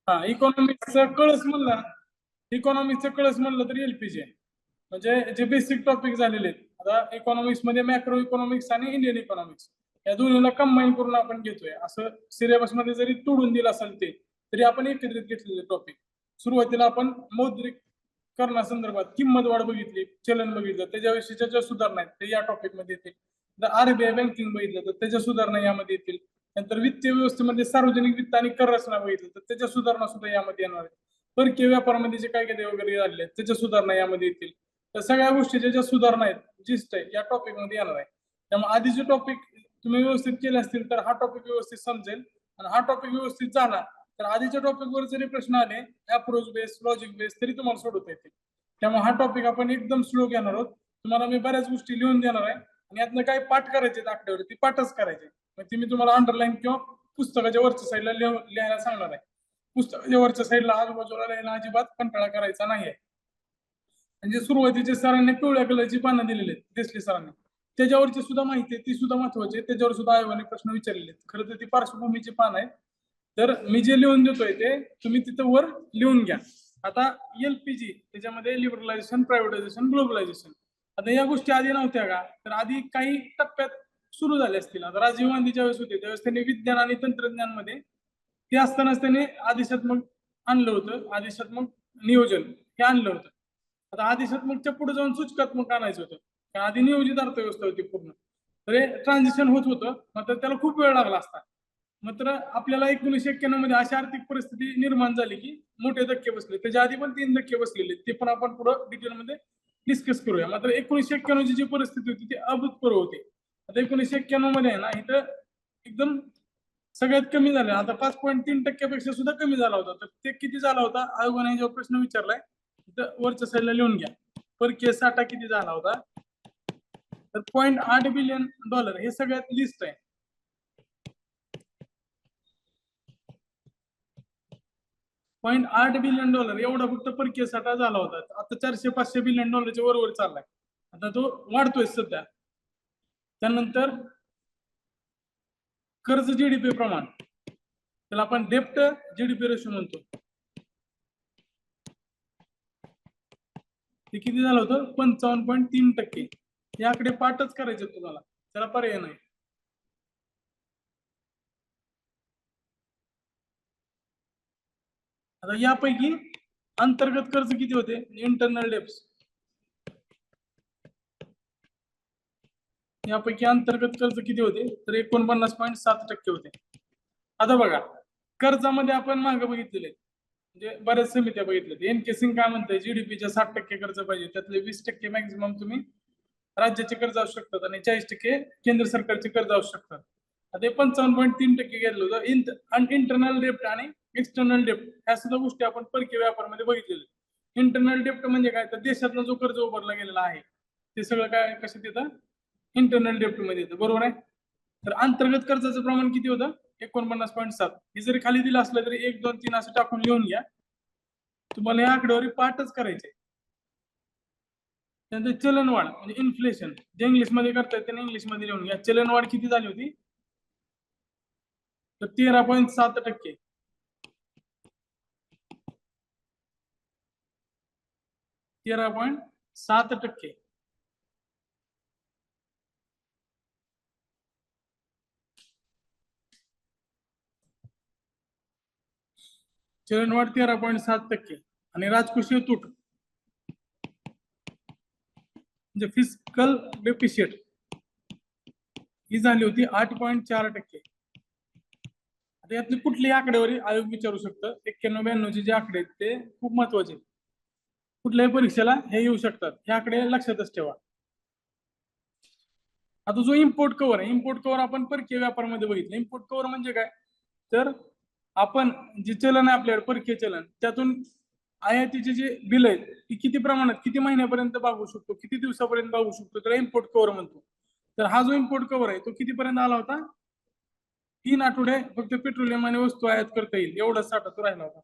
हा, इकॉनॉमिक्सचा कळस म्हणला, इकॉनॉमिक्सचा कळस म्हणलं तर एलपीजी आहे. म्हणजे जे बेसिक टॉपिक झालेले आहेत. आता इकॉनॉमिक्स मध्ये मॅक्रो इकॉनॉमिक्स आणि इंडियन इकॉनॉमिक्स या दोन्हीला कंबाईन करून आपण घेतोय. असं सिलेबस मध्ये जरी तोडून दिलं असेल ते, तरी आपण एकत्रित घेतलेले टॉपिक. सुरुवातीला आपण मौद्रिक करण्यासंदर्भात किंमत वाढ बघितली, चलन बघितलं, त्याच्याविषयीच्या ज्या सुधारणा आहेत ते या टॉपिक मध्ये येतील. आरबीआय बँकिंग बघितलं तर त्याच्या सुधारणा यामध्ये येतील. नंतर वित्तीय व्यवस्थेमध्ये सार्वजनिक वित्त आणि कर रचना बघितलं तर त्याच्या सुधारणा सुद्धा यामध्ये येणार आहेत. परकीय व्यापारामध्ये जे कायदे वगैरे झाले आहेत त्याच्या सुधारणा यामध्ये येतील. तर सगळ्या गोष्टीच्या ज्या सुधारणा आहेत, जिस्ट आहे, या टॉपिक मध्ये येणार आहे. त्यामुळे आधीचे टॉपिक तुम्ही व्यवस्थित केले असतील तर हा टॉपिक व्यवस्थित समजेल. आणि हा टॉपिक व्यवस्थित झाला तर आधीच्या टॉपिक वर जरी प्रश्न आले अप्रोच बेस, लॉजिक बेस, तरी तुम्हाला सोडवता येतील. त्यामुळे हा टॉपिक आपण एकदम स्लो घेणार आहोत. तुम्हाला मी बऱ्याच गोष्टी लिहून देणार आहे आणि यातनं काही पाठ करायचे आकड्यावरती पाठच करायचे. मग ते मी तुम्हाला अंडरलाईन किंवा पुस्तकाच्या वरच्या साईडला लिहायला सांगणार आहे. पुस्तकाच्या वरच्या साईडला आजूबाजूला लिहायला अजिबात कंटाळा करायचा नाही आहे. म्हणजे सुरुवातीचे सरांनी पिवळ्या कलरची पानं दिलेली आहेत, देसले सरांनी, त्याच्यावरची सुद्धा माहिती आहे, ती सुद्धा महत्वाची आहे. त्याच्यावर सुद्धा आयोगाने प्रश्न विचारलेले आहेत. खरं तर ती पार्श्वभूमीची पान आहे. तर मी जे लिहून देतोय ते तुम्ही तिथं वर लिहून घ्या. आता एलपीजी त्याच्यामध्ये लिबरलायझेशन, प्रायव्हेटायझेशन, ग्लोबलायझेशन. आता या गोष्टी आधी नव्हत्या का? तर आधी काही टप्प्यात सुरू झाले असतील. आता राजीव गांधी ज्यावेळेस होते त्यावेळेस त्यांनी विज्ञान आणि तंत्रज्ञान मध्ये ते असतानाच त्यांनी आदिशात्मक आणलं होतं. आदिशात्मक नियोजन हे आणलं होतं. आता आदिशात्मकच्या पुढे जाऊन सूचकात्मक आणायचं होतं. कारण आधी नियोजित अर्थव्यवस्था होती पूर्ण. तर हे ट्रान्झिशन होत होतं, मात्र त्याला खूप वेळ लागला असता. मात्र आपल्याला 1991 मध्ये अशी आर्थिक परिस्थिती निर्माण झाली की मोठे धक्के बसले. त्याच्या आधी पण 3 धक्के बसलेले, ते पण आपण पुढे डिटेलमध्ये डिस्कस करूया. मात्र 1991 ची जी परिस्थिती होती ती अभूतपूर्व होती. आता 1991 मध्ये आहे ना, इथं एकदम सगळ्यात कमी झालं. आता 5.3% सुद्धा कमी झाला होता. तर ते किती झाला होता आयोगाने याच्यावर प्रश्न विचारलाय, वरच्या साईडला लिहून घ्या. परकीय साठा किती झाला होता, तर $0.8 बिलियन हे सगळ्यात लिस्ट आहे. $0.8 बिलियन एवढा फक्त परकीय साठा झाला होता. आता 400-500 बिलियन डॉलरच्या वर चाललाय. आता तो वाढतोय सध्या. त्यानंतर कर्ज जीडीपी प्रमाण, त्याला आपण डेप्ट जीडीपी रेशो म्हणतो, ते किती झालं होतं 55.3%. याकडे पाठच करायचे तुम्हाला, त्याला पर्याय नाही. आता यापैकी अंतर्गत कर्ज किती होते, इंटरनल डेप्स, यापैकी अंतर्गत कर्ज किती होते, तर 49.7% होते. आता बघा, कर्जामध्ये आपण मागे बघितलेले म्हणजे बऱ्याच समित्या बघितल्या. एन के सिंग काय म्हणते, जीडीपीच्या 60% कर्ज पाहिजे, त्यातले 20% मॅक्झिमम तुम्ही राज्याचे कर्ज असू शकतात आणि 40% केंद्र सरकारचे कर्ज असू शकतात. आता 55.3% घेतलं होतं. इंटरनल डेप्ट आणि एक्सटर्नल डेप्ट ह्या सुद्धा गोष्टी आपण परकीय व्यापारामध्ये बघितलेल्या. इंटरनल डेप्ट म्हणजे काय, तर देशातनं जो कर्ज उभारला गेलेला आहे ते सगळं काय कशात येतं, इंटरनल डेप्ट मध्ये येतं, बरोबर आहे. तर अंतर्गत कर्जाचं प्रमाण किती होतं, 49.7. हे जरी खाली दिलं असलं तरी 1, 2, 3 असं टाकून लिहून घ्या. तुम्हाला या आकडेवारी पाठच करायचे. त्यानंतर चलनवाढ म्हणजे इन्फ्लेशन, जे इंग्लिशमध्ये करतायत त्यांनी इंग्लिशमध्ये लिहून घ्या. चलनवाढ किती झाली होती, तर 13.7%. 13.7%. चलनवाढ 13.7%. आणि राजकोषीय तूट म्हणजे फिस्कल डेफिशिट ही झाली होती 8.4%. आता यातली कुठली आकडेवारी आयोग विचारू शकतं. 91-92 जे आकडे आहेत ते खूप महत्वाचे, कुठल्याही परीक्षेला हे येऊ शकतात. हे आकडे लक्षातच ठेवा. आता जो इम्पोर्ट कव्हर आहे, इम्पोर्ट कव्हर आपण परकीय व्यापारामध्ये बघितलं. इम्पोर्ट कव्हर म्हणजे काय, तर आपण जे चलन आहे आपल्याकडे परकीय चलन, त्यातून आयातीचे जे बिल आहेत ती किती प्रमाणात किती महिन्यापर्यंत भागू शकतो, किती दिवसापर्यंत भागू शकतो, त्याला इम्पोर्ट कव्हर म्हणतो. तर हा जो इम्पोर्ट कव्हर आहे तो कितीपर्यंत आला होता, 3 आठवडे फक्त पेट्रोलियम आणि वस्तू आयात करता येईल एवढा साठा तो राहिला होता.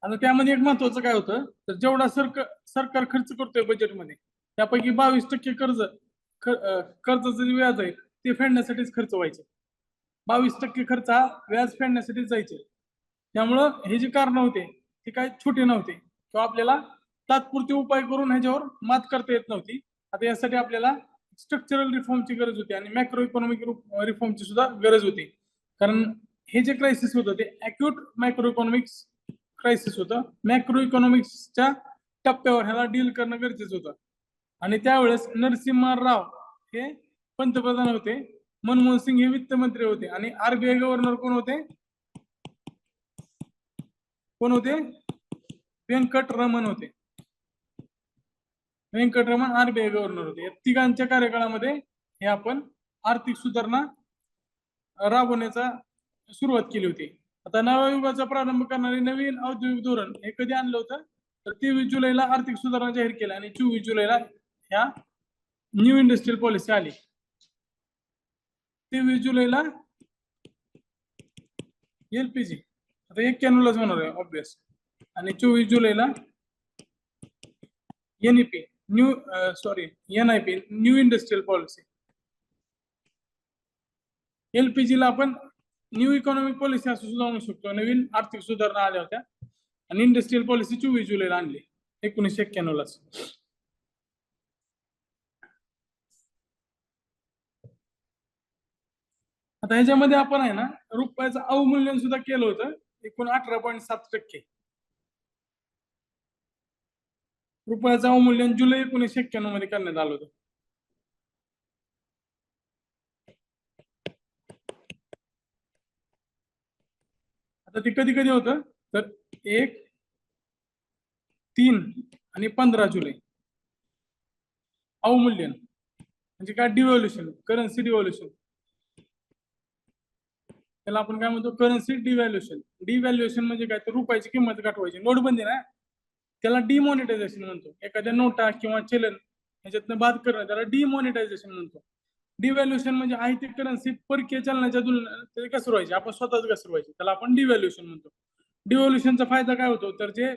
आता त्यामध्ये एक महत्वाचं काय होतं, तर जेवढा सरकार खर्च करतोय बजेटमध्ये, त्यापैकी 22% कर्जाचं जे व्याज आहे ते फेडण्यासाठीच खर्च व्हायचे. 22% खर्च हा व्याज फेडण्यासाठीच जायचे. त्यामुळं हे जे कारण होते ते काही छोटे नव्हते किंवा आपल्याला तात्पुरते उपाय करून ह्याच्यावर मात करता येत नव्हती. आता यासाठी आपल्याला स्ट्रक्चरल रिफॉर्मची गरज होती आणि मॅक्रो इकॉनॉमिक रिफॉर्मची सुद्धा गरज होती. कारण हे जे क्रायसिस होतं ते अक्यूट मॅक्रो इकॉनॉमिक्स क्रायसिस होतं. मॅक्रो इकॉनॉमिक्सच्या टप्प्यावर ह्याला डील करणं गरजेचं होतं. आणि त्यावेळेस नरसिम्हा राव हे पंतप्रधान होते, मनमोहन सिंग हे वित्त मंत्री होते आणि आरबीआय गव्हर्नर कोण होते? कोण होते? व्यंकटरमण होते. व्यंकटरमण आरबीआय गव्हर्नर होते. या तिघांच्या कार्यकाळामध्ये हे आपण आर्थिक सुधारणा राबवण्याचा सुरुवात केली होती. आता नव्या युगाचा प्रारंभ करणारे नवीन औद्योगिक धोरण हे कधी आणलं होतं? तर 23 जुलैला आर्थिक सुधारणा जाहीर केल्या आणि 24 जुलैला ह्या न्यू इंडस्ट्रियल पॉलिसी आली. 23 जुलैला एलपीजी आता 91लाच होणार आहे ऑब्विस आणि 24 जुलैला NEP NIP new industrial policy. LPG ला आपण न्यू इकॉनॉमिक पॉलिसी असं सुद्धा म्हणू शकतो. नवीन आर्थिक सुधारणा आल्या होत्या आणि इंडस्ट्रियल पॉलिसी 24 जुलैला आणली 1991लाच. आता ह्याच्यामध्ये आपण आहे ना रुपयाचं अवमूल्यन सुद्धा केलं होतं एकूण 18.7%. रुपयाचं अवमूल्यन जुलै 1991 मध्ये करण्यात आलं होतं. आता ते कधी कधी होतं तर 1, 3 आणि 15 जुलै अवमूल्यन म्हणजे काय? डिव्हॅल्युएशन, करन्सी डिव्हॅल्युएशन. त्याला आपण काय म्हणतो? करन्सी डिव्हॅल्युएशन. डिव्हॅल्युएशन म्हणजे काय? तर रुपयाची किंमत घटवायची. नोटबंदी ना त्याला डिमॉनिटायझेशन म्हणतो. एखाद्या नोटा किंवा चलन ह्याच्यातनं बाद करणं त्याला डिमॉनिटायझेशन म्हणतो. डिव्हॅल्युएशन म्हणजे आहे ती करन्सी परकीय चलनाच्या तुलनेत घसरवायची, आपण स्वतःच घसरवायची, त्याला आपण डिव्हॅल्युएशन म्हणतो. डिव्हॅल्युएशनचा फायदा काय होतो? तर जे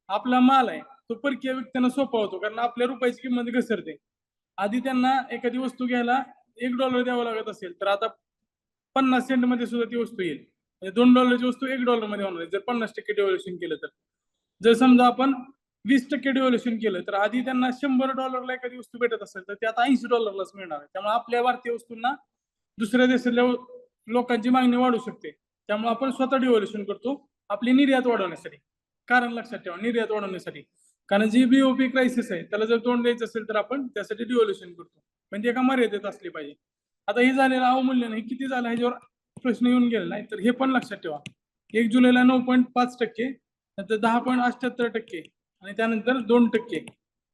आपला माल आहे तो परकीय व्यक्तींना सोपा होतो कारण आपल्या रुपयाची किंमत घसरते. आधी त्यांना एखादी वस्तू घ्यायला $1 द्यावं लागत असेल तर आता 50 सेंट मध्ये सुद्धा ती वस्तू येईल. म्हणजे $2ची वस्तू $1 मध्ये होणार आहे जर 50% डिव्हॅल्युएशन केलं तर. जर समजा आपण 20% डिव्हॅल्युएशन केलं तर आधी त्यांना $100 एखादी वस्तू भेटत असेल तर ते आता $80 मिळणार आहे. त्यामुळे आपल्या भारतीय वस्तूंना दुसऱ्या देशातल्या लोकांची मागणी वाढू शकते. त्यामुळे आपण स्वतः डिव्हॅल्युएशन करतो आपली निर्यात वाढवण्यासाठी. कारण लक्षात ठेवा, निर्यात वाढवण्यासाठी. कारण जी बीओपी क्रायसिस आहे त्याला जर तोंड द्यायचं असेल तर आपण त्यासाठी डिव्हॅल्युएशन करतो. म्हणजे एका मर्यादेत असली पाहिजे. आता हे झालेलं अवमूल्यन हे किती झालं ह्याच्यावर प्रश्न येऊन गेला नाही तर हे पण लक्षात ठेवा. 1 जुलैला 9.5%, नंतर 10.78% आणि त्यानंतर 2%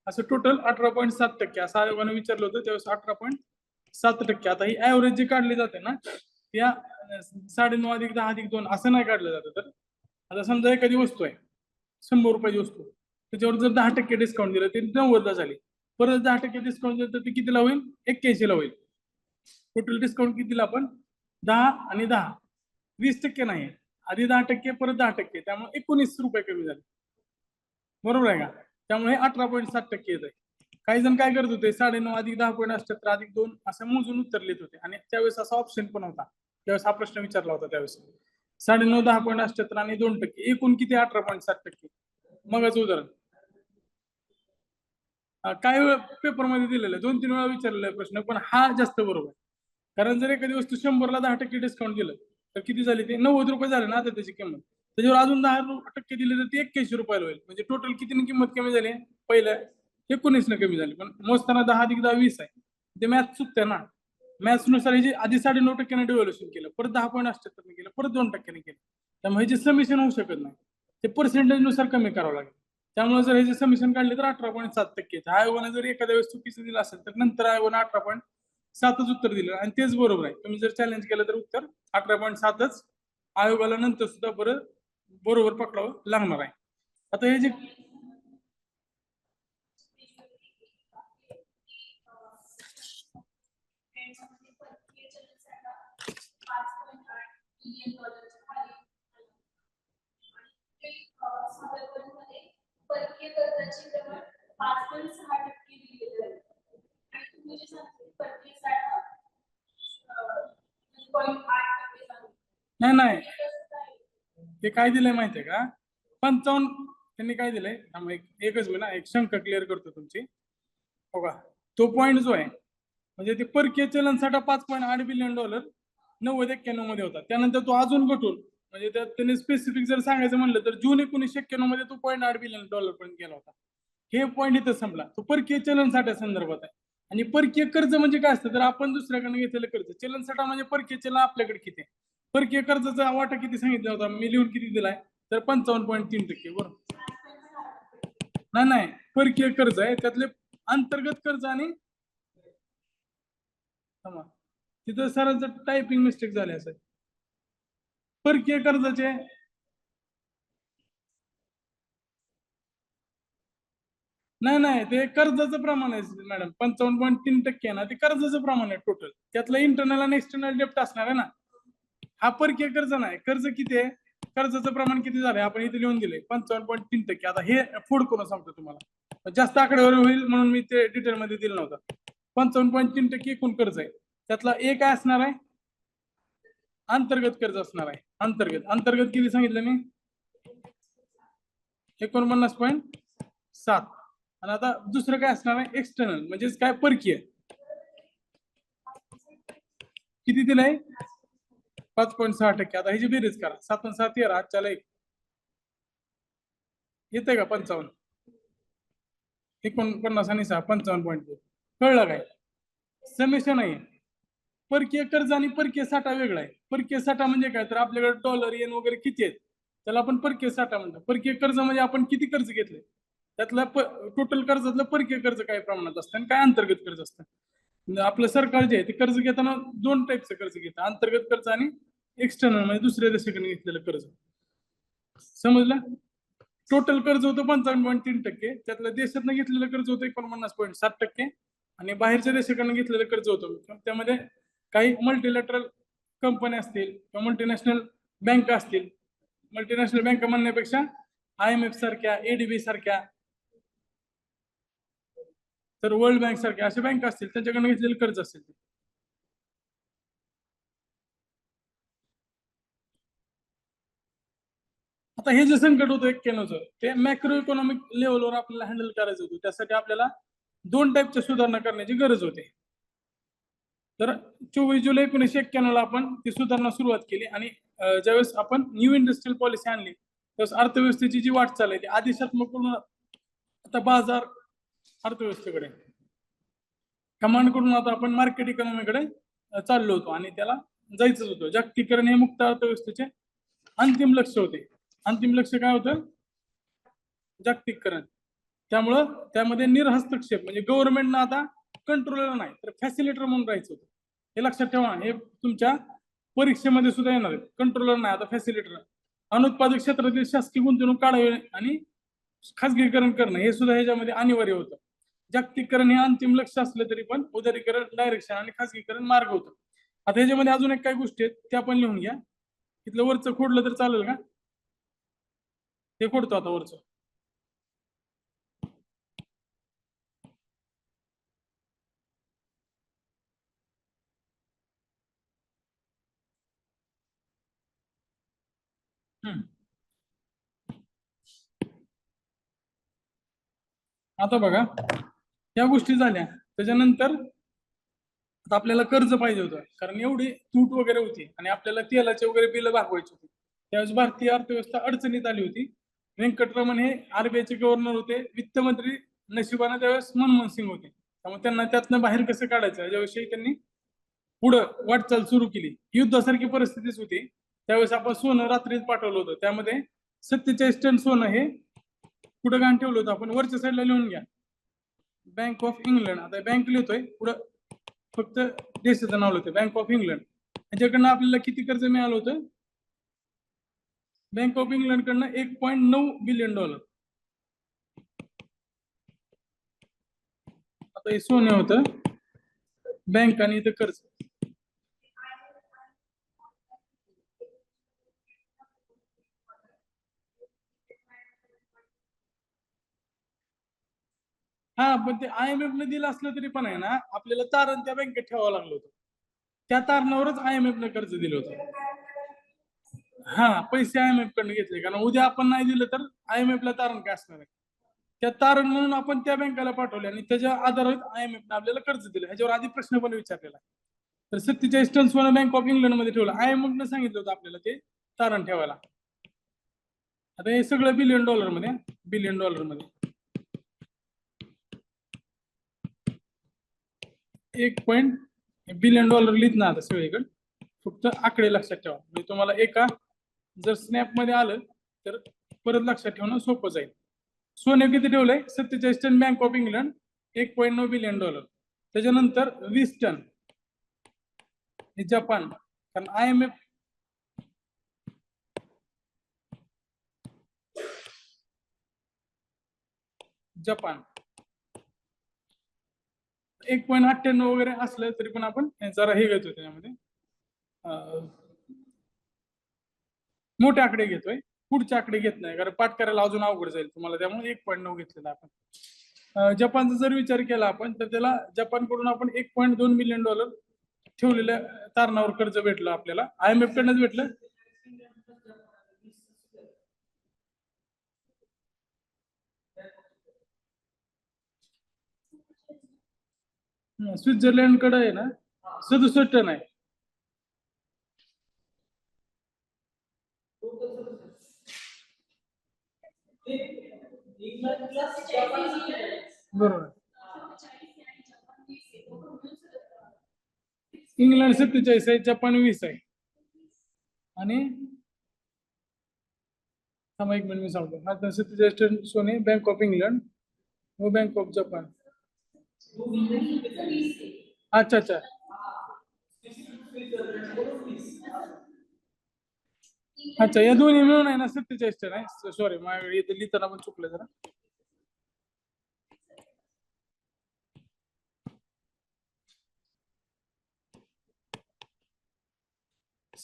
असं टोटल 18.7% असं आयोगाने विचारलं होतं त्यावेळेस 18.7%. आता ही ऍव्हरेज जी काढली जाते ना त्या 9.5 अधिक 10 अधिक 2 असं नाही काढलं जातं. तर आता समजा एखादी वस्तू आहे 100 रुपयाची वस्तू, त्याच्यावर जर 10% डिस्काउंट दिलं ते 90ला झाली. परत 10% डिस्काउंट दिलं तर ते कितीला होईल? 81ला होईल. टोटल डिस्काउंट कितीला आपण 10 आणि 10 20% नाही, आधी 10% परत 10%, त्यामुळे 19 रुपये कमी झाले. बरोबर आहे का? त्यामुळे 18.7% येत आहे. काही जण काय करत होते 9.5 अधिक 10.78 अधिक 2 असं मोजून उत्तर लिहित होते आणि त्यावेळेस असा ऑप्शन पण होता. त्यावेळेस हा प्रश्न विचारला होता त्यावेळेस 9.5 10.78 आणि 2% एकूण किती? 18.7%. मगच उदाहरण काय पेपरमध्ये दिलेलं आहे 2-3 वेळा विचारलेला आहे प्रश्न पण हा जास्त बरोबर. कारण जर एखादी वस्तू 100ला 10% डिस्काउंट दिलं तर किती झाली? ते 90 रुपये झाले ना आता त्याची किंमत. त्याच्यावर अजून 10% दिले तर ते 81 रुपयाला होईल. म्हणजे टोटल किती किंमत कमी झाली? पहिल्या 19 कमी झाली. पण मोजताना 10 अधिक 10 20 आहे. ते मॅथ चुकते ना. मॅथ्स नुसार हे आधी 9.5% डिव्हॅल्युएशन केलं, परत 10.78 केलं, परत 2% केलं. त्यामुळे हे समिशन होऊ शकत नाही. ते पर्सेंटेज नुसार कमी करावं लागेल. त्यामुळे जर हे समिशन काढले तर 18.7%. आयोगाने जर एखाद्या वेळेस चुकीचं दिलं असेल तर नंतर आयोगाने 18.7च उत्तर दिलं आणि तेच बरोबर आहे. तुम्ही जर चॅलेंज केलं तर उत्तर 18.7च आयोगाला नंतर सुद्धा बरोबर पकडावं लागणार आहे. आता हे जे परकीय कर्जाची प्रमाण 5.6% दिलेलं आहे. नाही नाही, ते काय दिलंय माहितीये का? 55 त्यांनी काय दिलंय, एकच मी ना एक शंका क्लिअर करतो तुमची. हो का, तो पॉईंट जो आहे म्हणजे ते परकीय चलनसाठा $5.8 बिलियन 90-91 मध्ये होता. त्यानंतर तो अजून घटून म्हणजे त्यात त्यांनी स्पेसिफिक जर सांगायचं म्हणलं तर जून 1991 मध्ये तो $0.8 बिलियन पर्यंत गेला होता. हे पॉईंट इथं संपला. तो परकीय चलनसाठ्या संदर्भात आहे. आणि परकीय कर्ज म्हणजे काय असतं, तर आपण दुसऱ्याकडे घेतलेलं कर्ज. चलनसाठा म्हणजे परकीय चलन आपल्याकडे किती आहे. परकीय कर्जाचा वाटा किती सांगितला होता मी लिहून, किती दिलाय तर 55.3%. बरोबर, नाही नाही, परकीय कर्ज आहे त्यातले अंतर्गत कर्ज आणि तिथं सरांचं टायपिंग मिस्टेक झाली असेल. परकीय कर्जाचे नाही नाही, ते कर्जाचं प्रमाण आहे मॅडम. 55.3% आहे ना, ते कर्जाचं प्रमाण आहे टोटल. त्यातलं इंटरनल आणि एक्सटर्नल डेप्ट असणार आहे ना. हा परकीय कर्ज नाही. कर्ज किती आहे, कर्जाचं प्रमाण किती झालंय आपण इथे लिहून दिले 55.3%. आता हे फोड करून सांगतो तुम्हाला, जास्त आकडेवारी होईल म्हणून मी ते डिटेल मध्ये दिलं नव्हतं. 55.3% एकूण कर्ज आहे. त्यातला एक काय असणार आहे, अंतर्गत कर्ज असणार आहे. अंतर्गत किती सांगितलं मी, 49.7. आणि आता दुसरं काय असणार आहे, एक्सटर्नल म्हणजेच काय, परकीय. किती दिलंय, 5.6%. आता ह्याची बेरीज करा, 7 आणि 7 13, चला एक येते का 55, 49 आणि 6 55.2. कळलं काय, समेशन आहे. परकीय कर्ज आणि परकीय साठा वेगळा आहे. परकीय साठा म्हणजे काय, तर आपल्याकडे डॉलर येन वगैरे किती आहेत त्याला आपण परकीय साठा म्हणतो. परकीय कर्ज म्हणजे आपण किती कर्ज घेतले त्यातलं टोटल कर्जातलं परकीय कर्ज काय प्रमाणात असतं आणि काय अंतर्गत कर्ज असतं. आपलं सरकार जे आहे ते कर्ज घेताना दोन टाईपचं कर्ज घेतं, अंतर्गत कर्ज आणि एक्सटर्नल म्हणजे दुसऱ्या देशाकडे घेतलेलं कर्ज. समजलं. टोटल कर्ज होतं 55.3%. त्यातलं देशातनं घेतलेलं कर्ज होतं 49.7%. आणि बाहेरच्या देशाकडनं घेतलेलं कर्ज होतं त्यामध्ये काही मल्टीलॅटरल कंपन्या असतील किंवा मल्टीनॅशनल बँका असतील. मल्टीनॅशनल बँका म्हणण्यापेक्षा IMF सारख्या, ADB सारख्या, तर वर्ल्ड बँक सारख्या अशा बँका असतील त्यांच्याकडनं घेतलेलं कर्ज असेल. आता हे जे संकट होतं 91चं, ते मॅक्रो इकॉनॉमिक लेवलवर आपल्याला हँडल करायचं होतं. त्यासाठी आपल्याला 2 टाईपच्या सुधारणा करण्याची गरज होती. तर 24 जुलै 1991 ला आपण ती सुधारणा सुरुवात केली. आणि ज्यावेळेस आपण न्यू इंडस्ट्रियल पॉलिसी आणली त्यावेळेस अर्थव्यवस्थेची जी वाटचाल आहे ती आदिशात्मक आता बाजार अर्थव्यवस्थेकडे, कमांड करून आता आपण मार्केट इकॉनॉमीकडे चाललो होतो. आणि त्याला जायचंच होतं. जागतिकीकरण हे मुक्त अर्थव्यवस्थेचे अंतिम लक्ष होते. अंतिम लक्ष काय होतं, जागतिकीकरण. त्यामुळं त्यामध्ये निर्हस्तक्षेप म्हणजे गव्हर्नमेंटनं आता कंट्रोलर नाही तर फॅसिलिटर म्हणून राहायचं होतं. हे लक्षात ठेवा, हे तुमच्या परीक्षेमध्ये सुद्धा येणार आहे. कंट्रोलर नाही, आता फॅसिलिटर. अनुत्पादक क्षेत्रातील शासकीय गुंतवणूक काढावी आणि खासगीकरण करणं हे सुद्धा ह्याच्यामध्ये अनिवार्य होतं. जागतिकीकरण हे अंतिम लक्ष असलं तरी पण उदारीकरण डायरेक्शन आणि खासगीकरण मार्ग होतं. आता ह्याच्यामध्ये अजून एक काही गोष्टी आहेत त्या पण लिहून घ्या. तिथलं वरचं खोडलं तर चालेल का, ते खोडतो आता वरचं. आता बघा, या गोष्टी झाल्या. त्याच्यानंतर आता आपल्याला कर्ज पाहिजे होतं कारण एवढी तूट वगैरे होती आणि आपल्याला तेलाचे वगैरे बिल भागवायची होती. त्यावेळेस भारतीय अर्थव्यवस्था अडचणीत आली होती. व्यंकटरमण हे RBI चे गव्हर्नर होते. वित्तमंत्री नशिबाने त्यावेळेस मनमोहन सिंग होते. त्यामुळे त्यांना त्यातनं बाहेर कसं काढायचं याविषयी त्यांनी पुढं वाटचाल सुरू केली. युद्धासारखी परिस्थितीच होती. त्यावेळेस आपण सोनं रात्रीत पाठवलं होतं. त्यामध्ये 47 टन सोनं हे पुढे घाण ठेवलं होतं. आपण वरच्या साईडला लिहून घ्या, बँक ऑफ इंग्लंड. आता बँक लिहितोय, पुढं फक्त देशाचं नाव लिहितोय, बँक ऑफ इंग्लंड. याच्याकडनं आपल्याला किती कर्ज मिळालं होतं, बँक ऑफ इंग्लंड कडनं $1.9 बिलियन. आता हे सोने होतं, बँक आणि इथं कर्ज. हा, पण ते IMF ने दिलं असलं तरी पण आहे ना, आपल्याला तारण त्या बँकेत ठेवावं लागलं होतं. त्या तारणावरच IMF ने कर्ज दिलं होतं. हा, पैसे IMF कडनं घेतले, कारण उद्या आपण नाही दिलं तर IMF ला तारण काय असणार आहे. त्या तारण म्हणून आपण त्या बँकेला पाठवले आणि त्याच्या आधारात IMF ने आपल्याला कर्ज दिलं. ह्याच्यावर आधी प्रश्न पण विचारलेला. तर 47 टन सोनं बँक ऑफ इंग्लंड मध्ये ठेवलं. IMF ने सांगितलं होतं आपल्याला ते तारण ठेवायला. आता हे सगळं बिलियन डॉलर मध्ये, बिलियन डॉलर मध्ये 1 बिलियन डॉलर लिहित ना आता सगळीकडे, फक्त आकडे लक्षात ठेवा. म्हणजे तुम्हाला एका जर स्नॅप मध्ये आलं तर परत लक्षात ठेवणं सोपं जाईल. सोने किती ठेवलंय? 47 ton bank of England, 1.9 billion dollar. त्याच्यानंतर 20 टन जपान, कारण IMF जपान 1.98 वगैरे असलं तरी पण आपण जरा हे घेतो त्याच्यामध्ये, मोठे आकडे घेतोय, पुढचे आकडे घेत नाही, कारण पाठ करायला अजून अवघड जाईल तुम्हाला. त्यामुळे 1.9 घेतलेला आपण. जपानचा जर विचार केला आपण तर त्याला जपानकडून आपण 1.2 मिलियन डॉलर ठेवलेल्या तारणावर कर्ज भेटलं आपल्याला, IMF कडनंच भेटलं. स्वित्झर्लंड कडे आहे ना 67 टन आहे. बरोबर. इंग्लंड 47 आहे, जपान 20 आहे. आणि थांबा एक मिनिट मी सांगतो. आता 47 टन सोने बँक ऑफ इंग्लंड व बँक ऑफ जपान. अच्छा अच्छा, अच्छा, या दोन्ही मिळून आहे ना 47 टन आहे. सॉरी, माझ्याकडे इथे लिहिताना पण चुकलं जरा.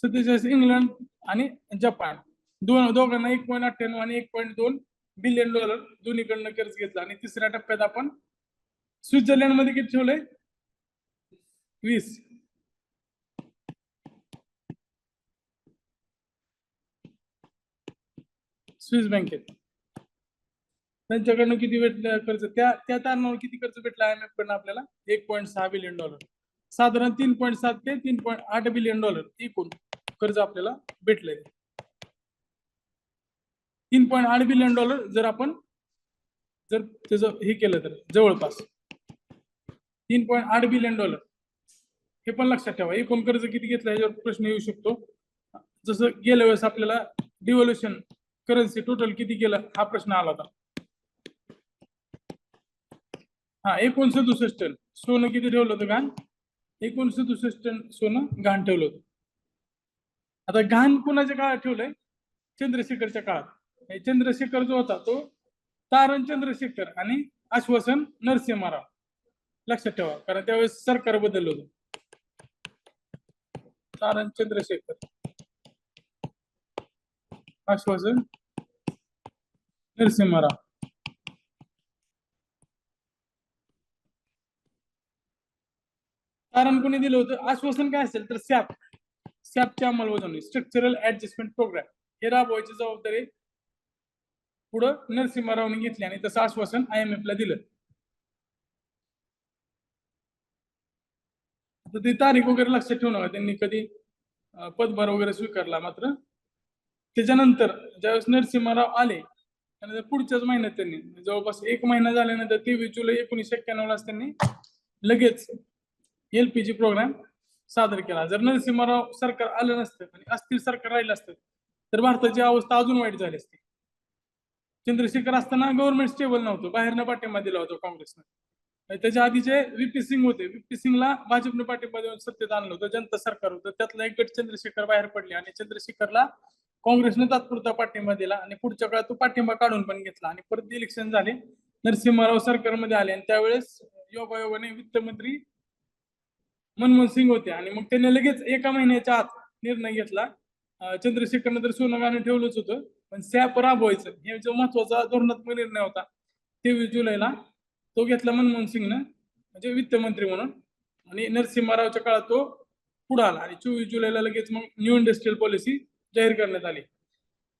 इंग्लंड आणि जपान दोघांना 1.98 आणि 1.2 बिलियन डॉलर दोन्हीकडनं कर्ज घेतलं. आणि तिसऱ्या टप्प्यात आपण स्वित्झर्लंड मध्ये किती ठेवलंय? 20. स्विस बँकेत त्यांच्याकडनं किती भेटलं कर्ज? त्या तारणावर किती कर्ज भेटला IMF कडनं आपल्याला? 1.6 बिलियन डॉलर. साधारण 3.7 ते 3.8 बिलियन डॉलर एकूण कर्ज आपल्याला भेटलंय. 3.8 बिलियन डॉलर जर आपण जर त्याचं हे केलं तर जवळपास 3.8 बिलियन डॉलर. हे पण लक्षात ठेवा. एकूण कर्ज किती घेतलं याच्यावर प्रश्न येऊ शकतो. जसं गेल्या वेळेस आपल्याला डिव्हॅल्युएशन करन्सी टोटल किती केलं हा प्रश्न आला होता. हा, 67 टन सोनं किती ठेवलं होतं घाण? 67 टन सोनं घाण ठेवलं होतं. आता घाण कुणाच्या काळात ठेवलंय? चंद्रशेखरच्या काळात. चंद्रशेखर जो होता तो तारण चंद्रशेखर आणि आश्वासन नरसिंहराव. लक्षात ठेवा, कारण त्यावेळेस सरकार बदललं होतं. तारण चंद्रशेखर, आश्वासन नरसिंहराव. तारण कोणी दिलं होतं? आश्वासन काय असेल तर सॅपची अंमलबजावणी, स्ट्रक्चरल ऍडजस्टमेंट प्रोग्राम, हे राबवायची जबाबदारी पुढं नरसिंहरावने घेतली आणि तसं आश्वासन IMF ला दिलं. तर ती तारीख वगैरे लक्षात ठेवू नका त्यांनी कधी पदभार वगैरे स्वीकारला. मात्र त्याच्यानंतर ज्यावेळेस नरसिंहराव आले त्यानंतर पुढच्याच महिन्यात त्यांनी जवळपास 1 महिना झाल्यानंतर 23 जुलै 1991 ला त्यांनी लगेच LPG प्रोग्राम सादर केला. जर नरसिंहराव सरकार आलं नसतं आणि अस्थिर सरकार राहिलं असतं तर भारताची अवस्था अजून वाईट झाली असती. चंद्रशेखर असताना गव्हर्नमेंट स्टेबल नव्हतं, बाहेरनं पाठिंबा दिला होता काँग्रेसनं. त्याच्या आधीचे VP सिंग होते, VP सिंगला भाजपने पाठिंबा देऊन सत्तेत आणलं होतं, जनता सरकार होतं. त्यातला एक गट चंद्रशेखर बाहेर पडले आणि चंद्रशेखरला काँग्रेसने तात्पुरता पाठिंबा दिला आणि पुढच्या काळात तो पाठिंबा काढून पण घेतला आणि परत इलेक्शन झाले, नरसिंहराव सरकारमध्ये आले आणि त्यावेळेस योगायोगाने वित्तमंत्री मनमोहन सिंग होते आणि मग त्यांनी लगेच 1 महिन्याच्या आत निर्णय घेतला. चंद्रशेखरनं तर सोनं गाणं ठेवलंच होतं, पण सॅप राबवायचं हे जो महत्वाचा धोरणात्मक निर्णय होता. 23 जुलैला तो घेतला मनमोहन सिंगनं म्हणजे वित्तमंत्री म्हणून, आणि नरसिंहा रावच्या काळात तो पुढे आला आणि 24 जुलैला लगेच मग न्यू इंडस्ट्रियल पॉलिसी जाहीर करण्यात आली.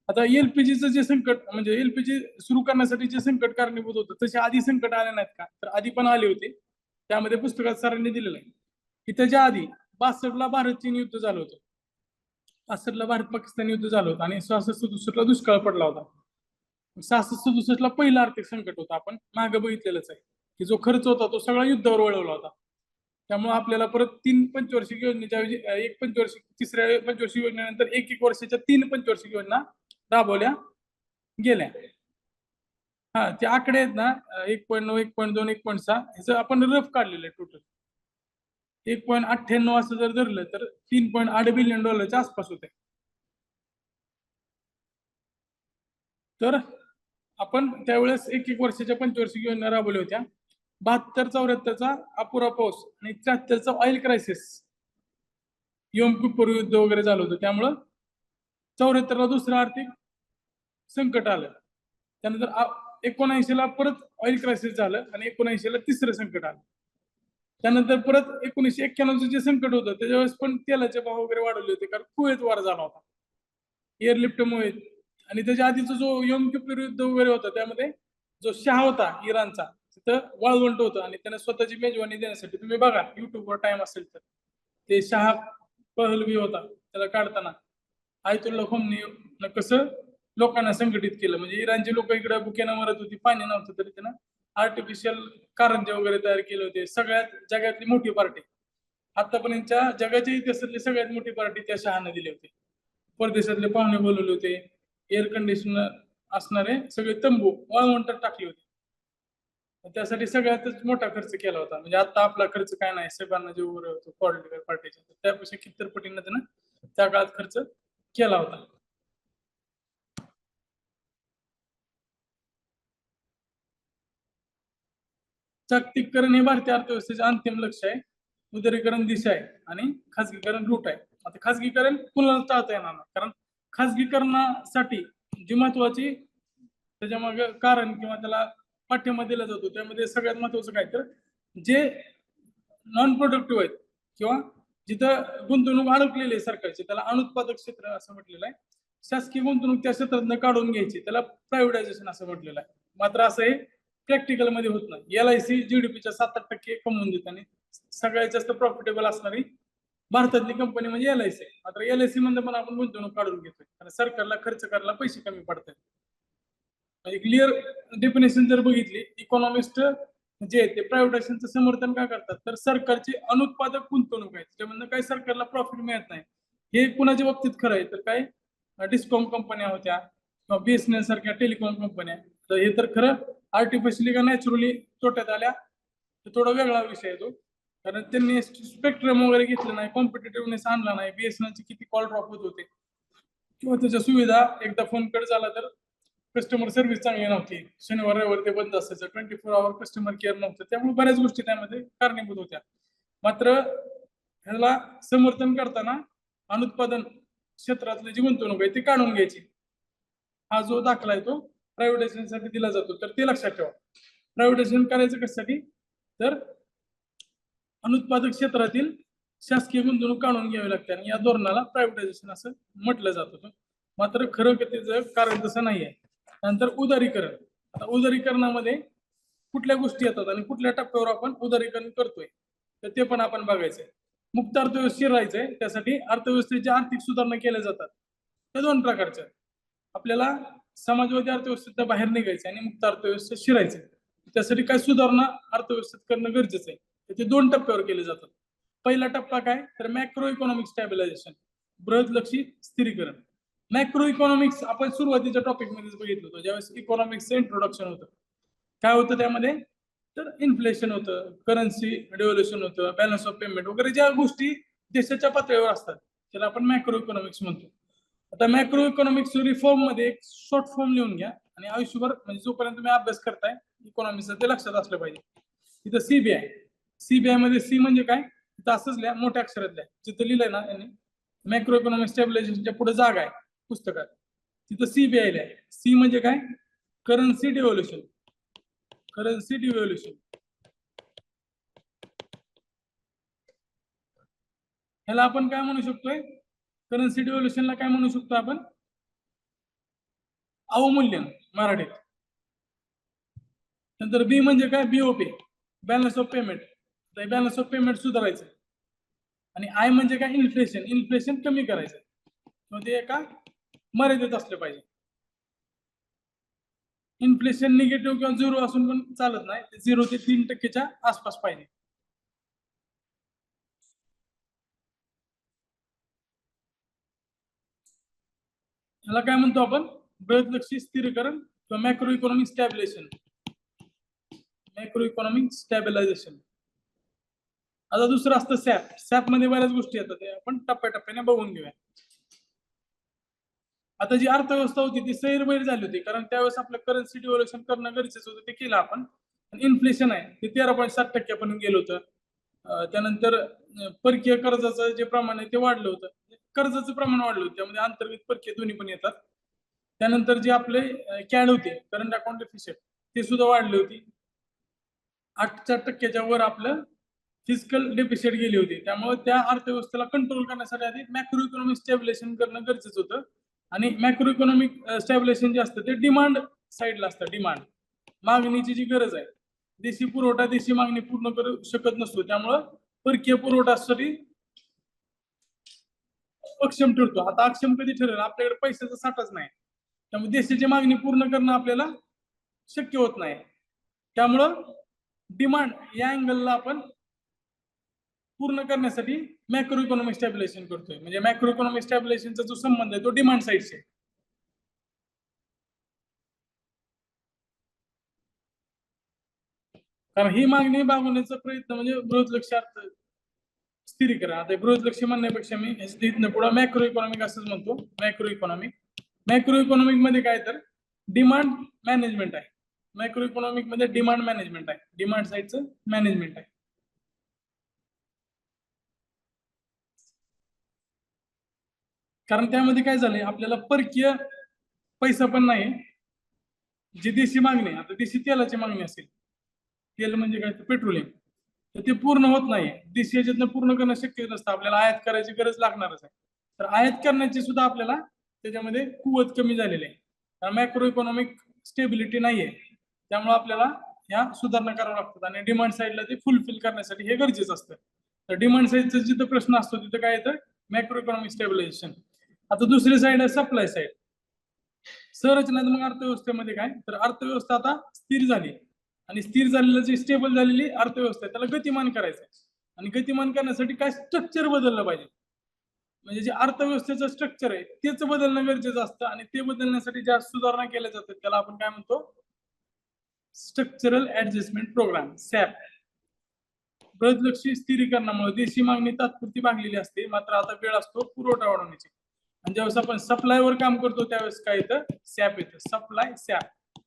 आता एलपीजीचं जे संकट म्हणजे एलपीजी सुरू करण्यासाठी जे संकट कारणीभूत होतं तसे आधी संकट आले नाहीत का, तर आधी पण आले होते. त्यामध्ये पुस्तकात सरांनी दिलेलं आहे की त्याच्या आधी 62ला भारत चीन युद्ध झालं होतं, 65ला भारत पाकिस्तान युद्ध झालं होतं आणि 66-67ला दुष्काळ पडला होता. 66-67ला पहिलं आर्थिक संकट होतं, आपण मागे बघितलेलंच आहे की जो खर्च होता तो सगळा युद्धावर वळवला होता. त्यामुळे आपल्याला परत 3 पंचवार्षिक योजनेच्या ऐवजी एक पंचवार्षिक, तिसऱ्या पंचवार्षिक योजनेनंतर एक वर्षाच्या 3 पंचवार्षिक योजना राबवल्या गेल्या. हा, ते आकडे आहेत ना 1.9, 1.2, 1.6 ह्याचं आपण रफ काढलेलं आहे टोटल. 1.98 असं जर धरलं तर $3.8 बिलियन आसपास होते. तर आपण त्यावेळेस एक वर्षाच्या पंचवार्षिक योजना राबवल्या होत्या. 72-74चा अपुरा पाऊस आणि 73चा ऑइल क्रायसिस, यम किप्पूर युद्ध वगैरे झालं होतं, त्यामुळं 74ला दुसरं आर्थिक संकट आलं. त्यानंतर 79ला परत ऑइल क्रायसिस झालं आणि 79ला तिसरं संकट आलं. त्यानंतर परत 1991चं जे संकट होतं त्याच्यावेळेस पण तेलाचे भाव वगैरे वाढवले होते, कारण कुवेत वार झाला होता एअरलिफ्टमुळे. आणि त्याच्या आधीचा जो यम किप्पूर युद्ध वगैरे होता त्यामध्ये जो शाह होता इराणचा, तिथं वाळवंट होतं आणि त्याने स्वतःची मेजवानी देण्यासाठी, तुम्ही बघा युट्यूबवर टाइम असेल तर, ते शाह पहलवी होता त्याला काढताना आयतुल्ला खोमनी कसं लोकांना संघटित केलं. म्हणजे इराणची लोक इकडे भुकेनं मरत होती, पाणी नव्हतं, तरी त्यानं आर्टिफिशियल कारंजे वगैरे तयार केले होते. सगळ्यात जगातली मोठी पार्टी, आतापर्यंतच्या जगाच्या इतिहासातली सगळ्यात मोठी पार्टी त्या शहाने दिली होती. परदेशातले पाहुणे बोलवले होते, एअर कंडिशनर असणारे सगळे तंबू वाळवंटात टाकले होते. त्यासाठी सगळ्यातच मोठा खर्च केला होता. म्हणजे आता आपला खर्च काय नाही, सगळ्यांना जे होतो पॉलिटिकल पार्टीचा, त्यापेक्षा कितीतरी पटीनं त्यानं त्या काळात खर्च केला होता. जागतिकीकरण हे भारतीय अर्थव्यवस्थेचे अंतिम लक्ष आहे, उदारीकरण दिशा आहे आणि खासगीकरण रूट आहे. आता खासगीकरण कुणाला टाळता येणार नाही, कारण खासगीकरणासाठी जी महत्वाची त्याच्या मागे कारण किंवा त्याला पाठिंबा दिला जातो त्यामध्ये सगळ्यात महत्वाचं काय, तर जे नॉन प्रोडक्टिव्ह आहेत किंवा जिथं गुंतवणूक अडकलेली आहे सरकारची, त्याला अनुत्पादक क्षेत्र असं म्हटलेलं आहे. शासकीय गुंतवणूक त्या क्षेत्रातनं काढून घ्यायची, त्याला प्रायव्हेटायझेशन असं म्हटलेलं आहे. मात्र असं हे प्रॅक्टिकल मध्ये होत नाही. LIC GDPच्या 7-8% कमवून देत आणि सगळ्यात जास्त प्रॉफिटेबल असणारी भारतातली कंपनी म्हणजे LIC आहे. मात्र LIC मध्ये पण आपण गुंतवणूक काढून घेतोय, कारण सरकारला खर्च करायला पैसे कमी पडतात. क्लिअर डेफिनेशन जर बघितली, इकॉनॉमिस्ट जे ते प्रायव्हेटायझेशनचं समर्थन का करतात, तर सरकारची अनुत्पादक गुंतवणूक आहे त्याच्यामधनं काही सरकारला प्रॉफिट मिळत नाही. हे कुणाच्या बाबतीत खरं आहे, तर काय डिस्कॉम कंपन्या होत्या किंवा BSNL सारख्या टेलिकॉम कंपन्या, तर हे तर खरं आर्टिफिशियली का नॅचरली तोट्यात आल्या तर थोडा वेगळा विषय आहे तो. कारण त्यांनी स्पेक्ट्रम वगैरे घेतलं नाही, कॉम्पिटेटिव्हनेस आणला नाही. BSNLचे किती कॉल ड्रॉप होत होते किंवा त्याच्या सुविधा एकदा फोन कट झाला तर कस्टमर सर्व्हिस चांगली नव्हती, शनिवार रविवार ते बंद असायचं, 24 आवर कस्टमर केअर नव्हतं, त्यामुळे बऱ्याच गोष्टी त्यामध्ये कारणीभूत होत्या. मात्र ह्याला समर्थन करताना अनुत्पादन क्षेत्रातली जी गुंतवणूक आहे ती काढून घ्यायची, हा जो दाखला आहे तो प्रायव्हेटायझेशनसाठी दिला जातो. तर ते लक्षात ठेवा, प्रायव्हेटायझेशन करायचं कशासाठी, तर अनुत्पादक क्षेत्रातील शासकीय गुंतवणूक काढून घ्यावी लागते आणि या धोरणाला प्रायव्हेटायझेशन असं म्हटलं जात होतं. मात्र खरं त्याचं कारण तसं नाही आहे. नंतर उदारीकरण. आता उदारीकरणामध्ये कुठल्या गोष्टी येतात आणि कुठल्या टप्प्यावर आपण उदारीकरण करतोय, तर ते पण आपण बघायचंय. मुक्त अर्थव्यवस्थेत राहायचंय, त्यासाठी अर्थव्यवस्थेच्या आर्थिक सुधारणा केल्या जातात. त्या 2 प्रकारच्या. आपल्याला समाजवादी अर्थव्यवस्थेत बाहेर निघायचं आणि मुक्त अर्थव्यवस्थेत शिरायचं. त्यासाठी काय सुधारणा अर्थव्यवस्थेत करणं गरजेचं आहे. ते 2 टप्प्यावर केले जातात. पहिला टप्पा काय, तर मॅक्रो इकॉनॉमिक स्टॅबिलायझेशन, बृहदलक्षी स्थिरीकरण. मॅक्रो इकॉनॉमिक्स आपण सुरुवातीच्या टॉपिक मध्येच बघितलं होतं, ज्यावेळेस इकॉनॉमिक्सचं इंट्रोडक्शन होतं. काय होतं त्यामध्ये, तर इन्फ्लेशन होतं, करन्सी डेव्हल्युशन होतं, बॅलन्स ऑफ पेमेंट वगैरे ज्या गोष्टी देशाच्या पातळीवर असतात त्याला आपण मॅक्रो इकॉनॉमिक्स म्हणतो. आता मॅक्रो इकॉनॉमिक्स रिफॉर्म मध्ये एक शॉर्ट फॉर्म लिहून घ्या आणि आयुष्यभर म्हणजे जोपर्यंत तुम्ही अभ्यास करताय इकॉनॉमिक्सचा ते लक्षात असलं पाहिजे. इथं CBI मध्ये सी म्हणजे काय, इथं असंच लिहा, मोठ्या अक्षरात लिहा. जिथं लिहिलंय ना यांनी मॅक्रो इकॉनॉमिक स्टॅबिलायझेशनच्या पुढे जागा आहे पुस्तकात, तिथं CBI लिहा. सी म्हणजे काय, करन्सी डिव्हॅल्युएशन. करन्सी डिव्हॅल्युएशन ह्याला आपण काय म्हणू शकतोय, करन्सी डिव्हॅल्युएशनला काय म्हणू शकतो आपण, अवमूल्यन मराठीत. नंतर बी म्हणजे काय, BOP, balance of payment. Balance of payment सुधारायचं. आणि आय म्हणजे काय, इन्फ्लेशन, इन्फ्लेशन कमी करायचं. मग ते एका मर्यादेत असलं पाहिजे. इन्फ्लेशन निगेटिव्ह किंवा 0 असून पण चालत नाही, 0 ते 3% आसपास पाहिजे. याला काय म्हणतो आपण, बृहतलक्षी स्थिरीकरण किंवा macro economic stabilisation. Macro economic stabilisation. आता दुसरं असतं सॅप. सॅप मध्ये बऱ्याच गोष्टी येतात, ते आपण टप्प्याटप्प्याने बघून घेऊया. आता जी अर्थव्यवस्था होती ती सैरभैर झाली होती, कारण त्यावेळेस आपलं करन्सी डिव्हॅल्युएशन करणं गरजेचं होतं, ते केलं आपण. इन्फ्लेशन आहे ते 13.7% पर्यंत गेलं होतं. त्यानंतर परकीय कर्जाचं जे प्रमाण आहे ते वाढलं होतं, कर्जाचं प्रमाण वाढलं होतं, त्यामध्ये अंतर्गत परकीय दोन्ही पण येतात. त्यानंतर जे आपले कॅड होते, करंट अकाउंट डेफिसिट, ते सुद्धा वाढले होती. 8% वर आपलं फिजिकल डेफिसिट गेली होती. त्यामुळे त्या अर्थव्यवस्थेला कंट्रोल करण्यासाठी आधी मॅक्रो इकॉनॉमिक स्टॅबिलायझेशन करणं गरजेचं होतं. आणि मॅक्रो इकॉनॉमिक स्टॅबिलायझेशन जे असतं ते डिमांड साईडला असतं. डिमांड, मागणीची जी गरज आहे, देशी पुरवठा देशी मागणी पूर्ण करू शकत नसतो, त्यामुळं परकीय पुरवठासाठी अक्षम ठरतो. आता अक्षम कधी ठरेल, आपल्याकडे पैशाचा साठाच नाही, त्यामुळे देशाची मागणी पूर्ण करणं आपल्याला शक्य होत नाही. त्यामुळं डिमांड या अँगलला आपण पूर्ण करण्यासाठी मॅक्रो इकॉनॉमिक स्टॅबिलायझेशन करतोय. म्हणजे मॅक्रो इकॉनॉमिक स्टॅबिलायझेशनचा जो संबंध आहे तो डिमांड साईडचे. कारण ही मागणी भागवण्याचा प्रयत्न म्हणजे बृहतलक्षी अर्थ स्थिरीकरण. आता बृहतलक्षी म्हणण्यापेक्षा मी इथनं पुढे मॅक्रो इकॉनॉमिक असंच म्हणतो. Macro economic. मॅक्रो इकॉनॉमिक मध्ये काय तर डिमांड मॅनेजमेंट आहे. मॅक्रो इकॉनॉमिक मध्ये डिमांड मॅनेजमेंट आहे, डिमांड साईडचं मॅनेजमेंट आहे. कारण त्यामध्ये काय झालंय, आपल्याला परकीय पैसा पण नाही, जी देशी मागणी आहे, आता देशी तेलाची मागणी असेल, तेल म्हणजे काय तर पेट्रोलियम, तर ते पूर्ण होत नाही. देशी याच्यातनं पूर्ण करणं शक्य नसतं, आपल्याला आयात करायची गरज लागणारच आहे. तर आयात करण्याची सुद्धा आपल्याला त्याच्यामध्ये कुवत कमी झालेली आहे, कारण मॅक्रो इकॉनॉमिक स्टेबिलिटी नाहीये. त्यामुळे आपल्याला ह्या सुधारणा कराव्या लागतात आणि डिमांड साईडला ते फुलफिल करण्यासाठी हे गरजेचं असतं. तर डिमांड साईडचा जिथं प्रश्न असतो तिथं काय येतं, मॅक्रो इकॉनॉमिक स्टेबिलायझेशन. आता दुसरी साईड आहे सप्लाय साईड. संरचनात्मक अर्थव्यवस्थेमध्ये काय तर अर्थव्यवस्था आता स्थिर झाली, आणि स्थिर झालेलं जी स्टेबल झालेली अर्थव्यवस्था आहे त्याला गतिमान करायचं आहे. आणि गतिमान करण्यासाठी काय स्ट्रक्चर बदललं पाहिजे. म्हणजे जे अर्थव्यवस्थेचं स्ट्रक्चर आहे तेच बदलणं गरजेचं असतं, आणि ते बदलण्यासाठी ज्या सुधारणा केल्या जातात त्याला आपण काय म्हणतो, स्ट्रक्चरल ऍडजस्टमेंट प्रोग्राम, सॅप. बृहतलक्षी स्थिरीकरणामुळे देशी मागणी तात्पुरती भागलेली असते, मात्र आता वेळ असतो पुरवठा वाढवण्याची. आणि ज्यावेळेस आपण सप्लायवर काम करतो त्यावेळेस काय येतं, सॅप येतं. Supply SAP.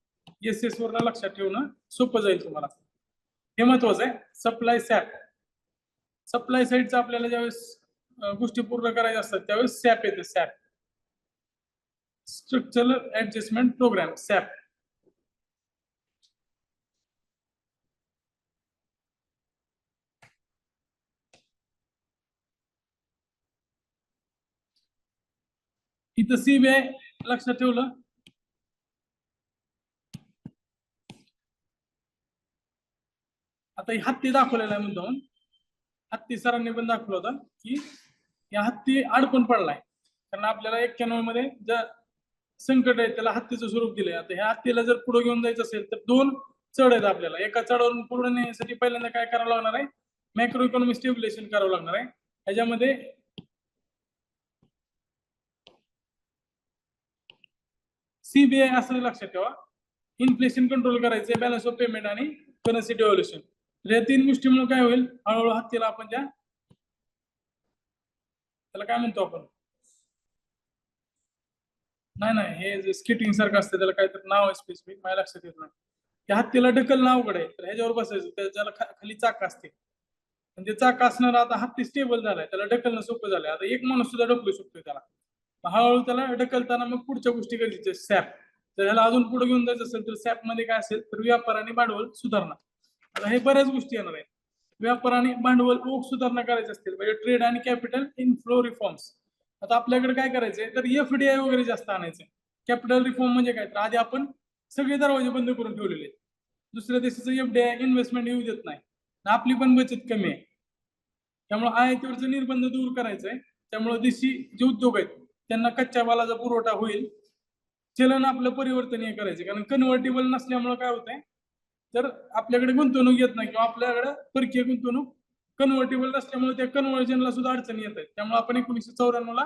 एस वर लक्षात ठेवणं सोपं जाईल तुम्हाला, हे महत्वाचं आहे. Supply SAP. सप्लाय साईडचा आपल्याला ज्यावेळेस गोष्टी पूर्ण करायच्या असतात त्यावेळेस सॅप येते. SAP, structural adjustment programme, SAP. इथं सीबीआय लक्षात ठेवलं. आता ही हत्ती दाखवलेला आहे म्हणून, हत्ती सरांनी पण दाखवलं होतं की या हत्ती अडकून पडलाय, कारण आपल्याला 91 मध्ये ज्या संकट आहे त्याला हत्तीचं स्वरूप दिलंय. आता ह्या हत्तीला जर पुढे घेऊन जायचं असेल तर 2 चढ आहेत आपल्याला. एका चढावरून पुढे नेण्यासाठी पहिल्यांदा काय करावं लागणार आहे, मॅक्रो इकॉनॉमिक स्टेबिलायझेशन करावं लागणार आहे. ह्याच्यामध्ये सीबीआय असं लक्षात ठेवा, इन्फ्लेशन कंट्रोल करायचे, बॅलन्स ऑफ पेमेंट आणि करन्सी डेव्हल्युएशन. या 3 गोष्टीमुळे काय होईल, हळूहळू हत्तीला आपण त्या त्याला काय म्हणतो आपण, नाही नाही हे जे स्किटिंग सारखं असतं त्याला काहीतरी नाव आहे स्पेसिफिक, माझ्या लक्षात येत नाही. त्या हत्तीला ढकलणं अवघड आहे, तर ह्याच्यावर बसायचं, त्याला खाली चाक असते, म्हणजे चाक असणार. आता हत्ती स्टेबल झालाय, त्याला ढकलणं सोपं झालंय. आता एक माणूस सुद्धा ढकलू शकतोय त्याला. हळूहळू त्याला ढकलताना मग पुढच्या गोष्टी गरजेच्या, सॅप. जर ह्याला अजून पुढे घेऊन जायचं असेल तर सॅप मध्ये काय असेल तर व्यापार आणि भांडवल सुधारणा. आता हे बऱ्याच गोष्टी येणार आहे. व्यापार आणि भांडवल ओघ सुधारणा करायचे असतील म्हणजे ट्रेड आणि कॅपिटल इनफ्लो रिफॉर्म्स. आता आपल्याकडे काय करायचंय तर एफडीआय वगैरे जास्त आणायचंय. कॅपिटल रिफॉर्म म्हणजे काय तर आधी आपण सगळे दरवाजे बंद करून ठेवलेले आहेत. दुसऱ्या देशाचं एफडीआय इन्व्हेस्टमेंट येऊ देत नाही, आपली पण बचत कमी आहे. त्यामुळे आयातीवरचे निर्बंध दूर करायचंय. त्यामुळे देशी जे उद्योग आहेत त्यांना कच्च्या मालाचा पुरवठा होईल. चलन आपलं परिवर्तनीय करायचे, कारण कन्व्हर्टेबल नसल्यामुळे काय होतंय तर आपल्याकडे गुंतवणूक येत नाही किंवा आपल्याकडे परकीय गुंतवणूक कन्व्हर्टेबल नसल्यामुळे त्या कन्व्हर्जनला सुद्धा अडचणी येत आहेत. त्यामुळे आपण 1994 ला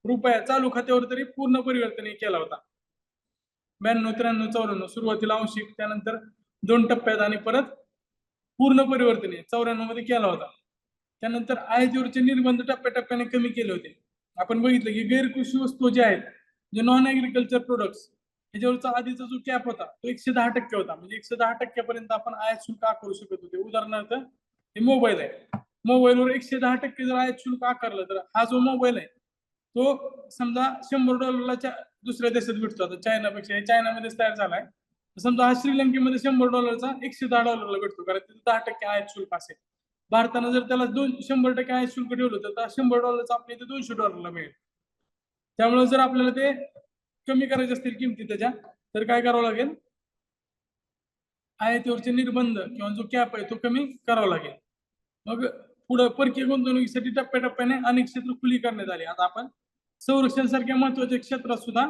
रुपया चालू खात्यावर तरी पूर्ण परिवर्तनीय केला होता. 92, 93, 94 सुरुवातीला आंशिक, त्यानंतर 2 टप्प्यात आणि परत पूर्ण परिवर्तनीय 94 मध्ये केला होता. त्यानंतर आयातीवरचे निर्बंध टप्प्याटप्प्याने कमी केले होते. आपण बघितलं की गैरकृषी वस्तू ज्या आहेत, जे नॉन ऍग्रिकल्चर प्रोडक्ट्स, त्याच्यावरचा आधीचा जो कॅप होता तो 110% होता. म्हणजे 110% आपण आयात शुल्क आकारू शकत होते. उदाहरणार्थ हे मोबाईल आहे, मोबाईलवर 110% जर आयात शुल्क आकारलं तर हा जो मोबाईल आहे तो समजा $100 दुसऱ्या देशात भेटतो. आता चायनापेक्षा चायनामध्येच तयार झालाय. समजा हा श्रीलंकेमध्ये $100 $110 भेटतो, कारण तिथे 10% आयात शुल्क असेल. भारतानं जर त्याला 100% आयात शुल्क ठेवलं तर $100 आपल्या इथे $200 मिळेल. त्यामुळे जर आपल्याला ते कमी करायचे असतील किमती त्याच्या, तर काय करावं लागेल, आयातीवरचे निर्बंध किंवा जो कॅप आहे तो कमी करावा लागेल. मग पुढे परकीय गुंतवणुकीसाठी टप्प्याटप्प्याने अनेक क्षेत्र खुली करण्यात आली. आता आपण संरक्षण सारख्या महत्वाच्या क्षेत्रात सुद्धा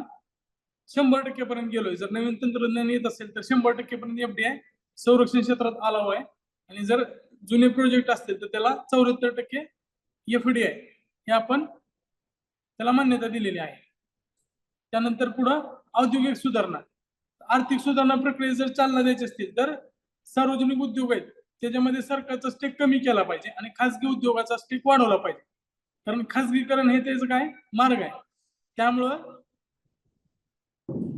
100% पर्यंत गेलोय. जर नवीन तंत्रज्ञान येत असेल तर 100% पर्यंत एफडीआय संरक्षण क्षेत्रात आलाव आहे. आणि जर जुने प्रोजेक्ट असतील तर त्याला 74% एफडीआय हे आपण त्याला मान्यता दिलेली आहे. त्यानंतर पुढं औद्योगिक सुधारणा, आर्थिक सुधारणा प्रक्रिया जर चालना द्यायची असतील तर सार्वजनिक उद्योग आहेत त्याच्यामध्ये सरकारचा स्टेक कमी केला पाहिजे आणि खासगी उद्योगाचा स्टेक वाढवला पाहिजे. कारण खासगीकरण हे त्याचं काय मार्ग आहे. त्यामुळं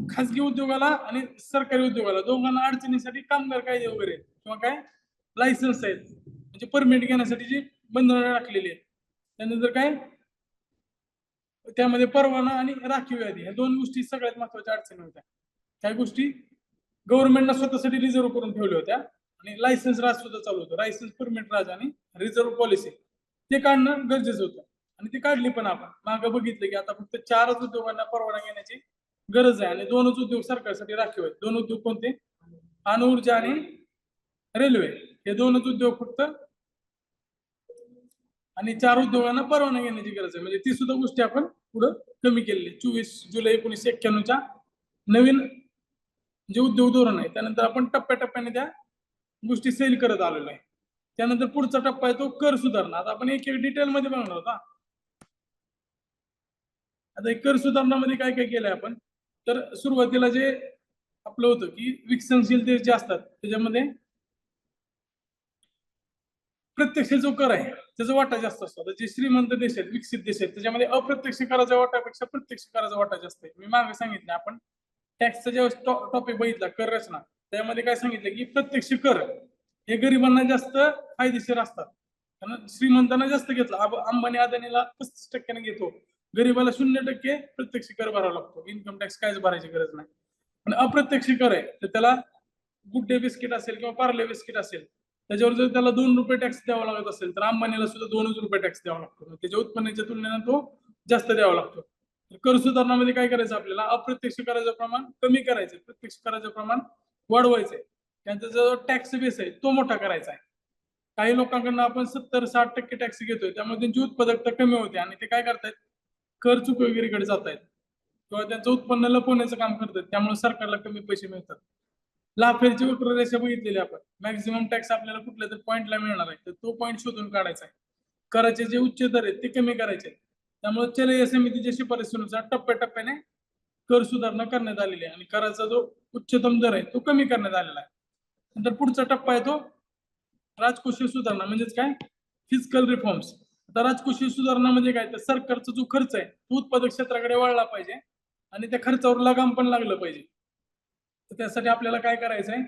खासगी उद्योगाला आणि सरकारी उद्योगाला दोघांना अडचणीसाठी कामगार कायदे वगैरे किंवा काय लायसन्स आहेत, म्हणजे परमिट घेण्यासाठी जी बंधनं राखलेली आहेत. त्यानंतर काय त्यामध्ये परवाना आणि राखीव यादी या 2 गोष्टी सगळ्यात महत्वाच्या अडचणी होत्या. काही गोष्टी गव्हर्नमेंटनं स्वतःसाठी रिझर्व्ह करून ठेवल्या होत्या आणि लायसन्स राज सुद्धा चालू होतं. लायसन्स परमिट राज आणि रिझर्व्ह पॉलिसी ते काढणं गरजेचं होतं आणि ती काढली. पण आपण मागं बघितलं की आता फक्त 4च उद्योगांना परवाना घेण्याची गरज आहे आणि 2च उद्योग सरकारसाठी राखीव आहेत. 2 उद्योग कोणते, अणुऊर्जा आणि रेल्वे, हे 2च उद्योग फक्त, आणि 4 उद्योगांना परवाना घेण्याची गरज आहे. म्हणजे ती सुद्धा गोष्टी आपण पुढे कमी केलेली. 24 जुलै 1991च्या नवीन जे उद्योग धोरण आहे त्यानंतर आपण टप्प्याटप्प्याने त्या गोष्टी सेल करत आलेलो आहे. त्यानंतर पुढचा टप्पा आहे तो कर सुधारणा. आता आपण एक एक डिटेल मध्ये बघणार आहोत. आता कर सुधारणामध्ये काय काय केलंय आपण, तर सुरुवातीला जे आपलं होतं की विकसनशील देश जे असतात त्याच्यामध्ये प्रत्यक्ष जो कर आहे त्याचा वाटा जास्त असतो. आता जे श्रीमंत देश आहेत, विकसित देश आहेत, त्याच्यामध्ये अप्रत्यक्ष कराच्या वाट्यापेक्षा प्रत्यक्ष कराचा वाटा जास्त आहे. मी मागे सांगितलं आपण टॅक्सचा जेव्हा टॉपिक बघितला कर रचना, त्यामध्ये काय सांगितलं की प्रत्यक्ष कर हे गरिबांना जास्त फायदेशीर असतात. कारण श्रीमंतांना जास्त घेतला, अंबानी अदानीला 35% घेतो, गरीबाला 0% प्रत्यक्ष कर भरावा लागतो. इन्कम टॅक्स काहीच भरायची गरज नाही. पण अप्रत्यक्ष कर आहे तर त्याला गुड डे बिस्किट असेल किंवा पार्ले बिस्किट असेल त्याच्यावर जर त्याला $2 टॅक्स द्यावा लागत असेल तर अंबानीला सुद्धा $2 टॅक्स द्यावा लागतो. त्याच्या उत्पन्नाच्या तुलनेने तो जास्त द्यावा लागतो. कर सुधारणामध्ये काय करायचं, आपल्याला अप्रत्यक्ष कराचं प्रमाण कमी करायचं, प्रत्यक्ष कराचं प्रमाण वाढवायचंय. त्यांचा जो टॅक्स बेस आहे तो मोठा करायचा आहे. काही लोकांकडून आपण 70-60% टॅक्स घेतोय, त्यामुळे त्यांची उत्पादकता कमी होते आणि ते काय करतायत, कर चुकवेगिरीकडे जात आहेत किंवा त्यांचं उत्पन्न लपवण्याचं काम करतात. त्यामुळे सरकारला कमी पैसे मिळतात. लाफेरची वक्ररेषा बघितलेली आपण, मॅक्झिमम टॅक्स आपल्याला कुठल्या तर पॉईंटला मिळणार आहे तर तो पॉईंट शोधून काढायचा आहे. कराचे जे उच्च दर आहेत ते कमी करायचे. त्यामुळे चलय समितीच्या शिफारसीनुसार टप्प्याटप्प्याने कर सुधारणा करण्यात आलेली आहे आणि कराचा जो उच्चतम दर आहे तो कमी करण्यात आलेला आहे. नंतर पुढचा टप्पा आहे तो राजकोषीय सुधारणा, म्हणजेच काय फिजिकल रिफॉर्म्स. आता राजकोषीय सुधारणा म्हणजे काय, तर सरकारचा जो खर्च आहे तो उत्पादक क्षेत्राकडे वळला पाहिजे आणि त्या खर्चावर लगाम पण लागलं पाहिजे. तर त्यासाठी आपल्याला काय करायचं आहे,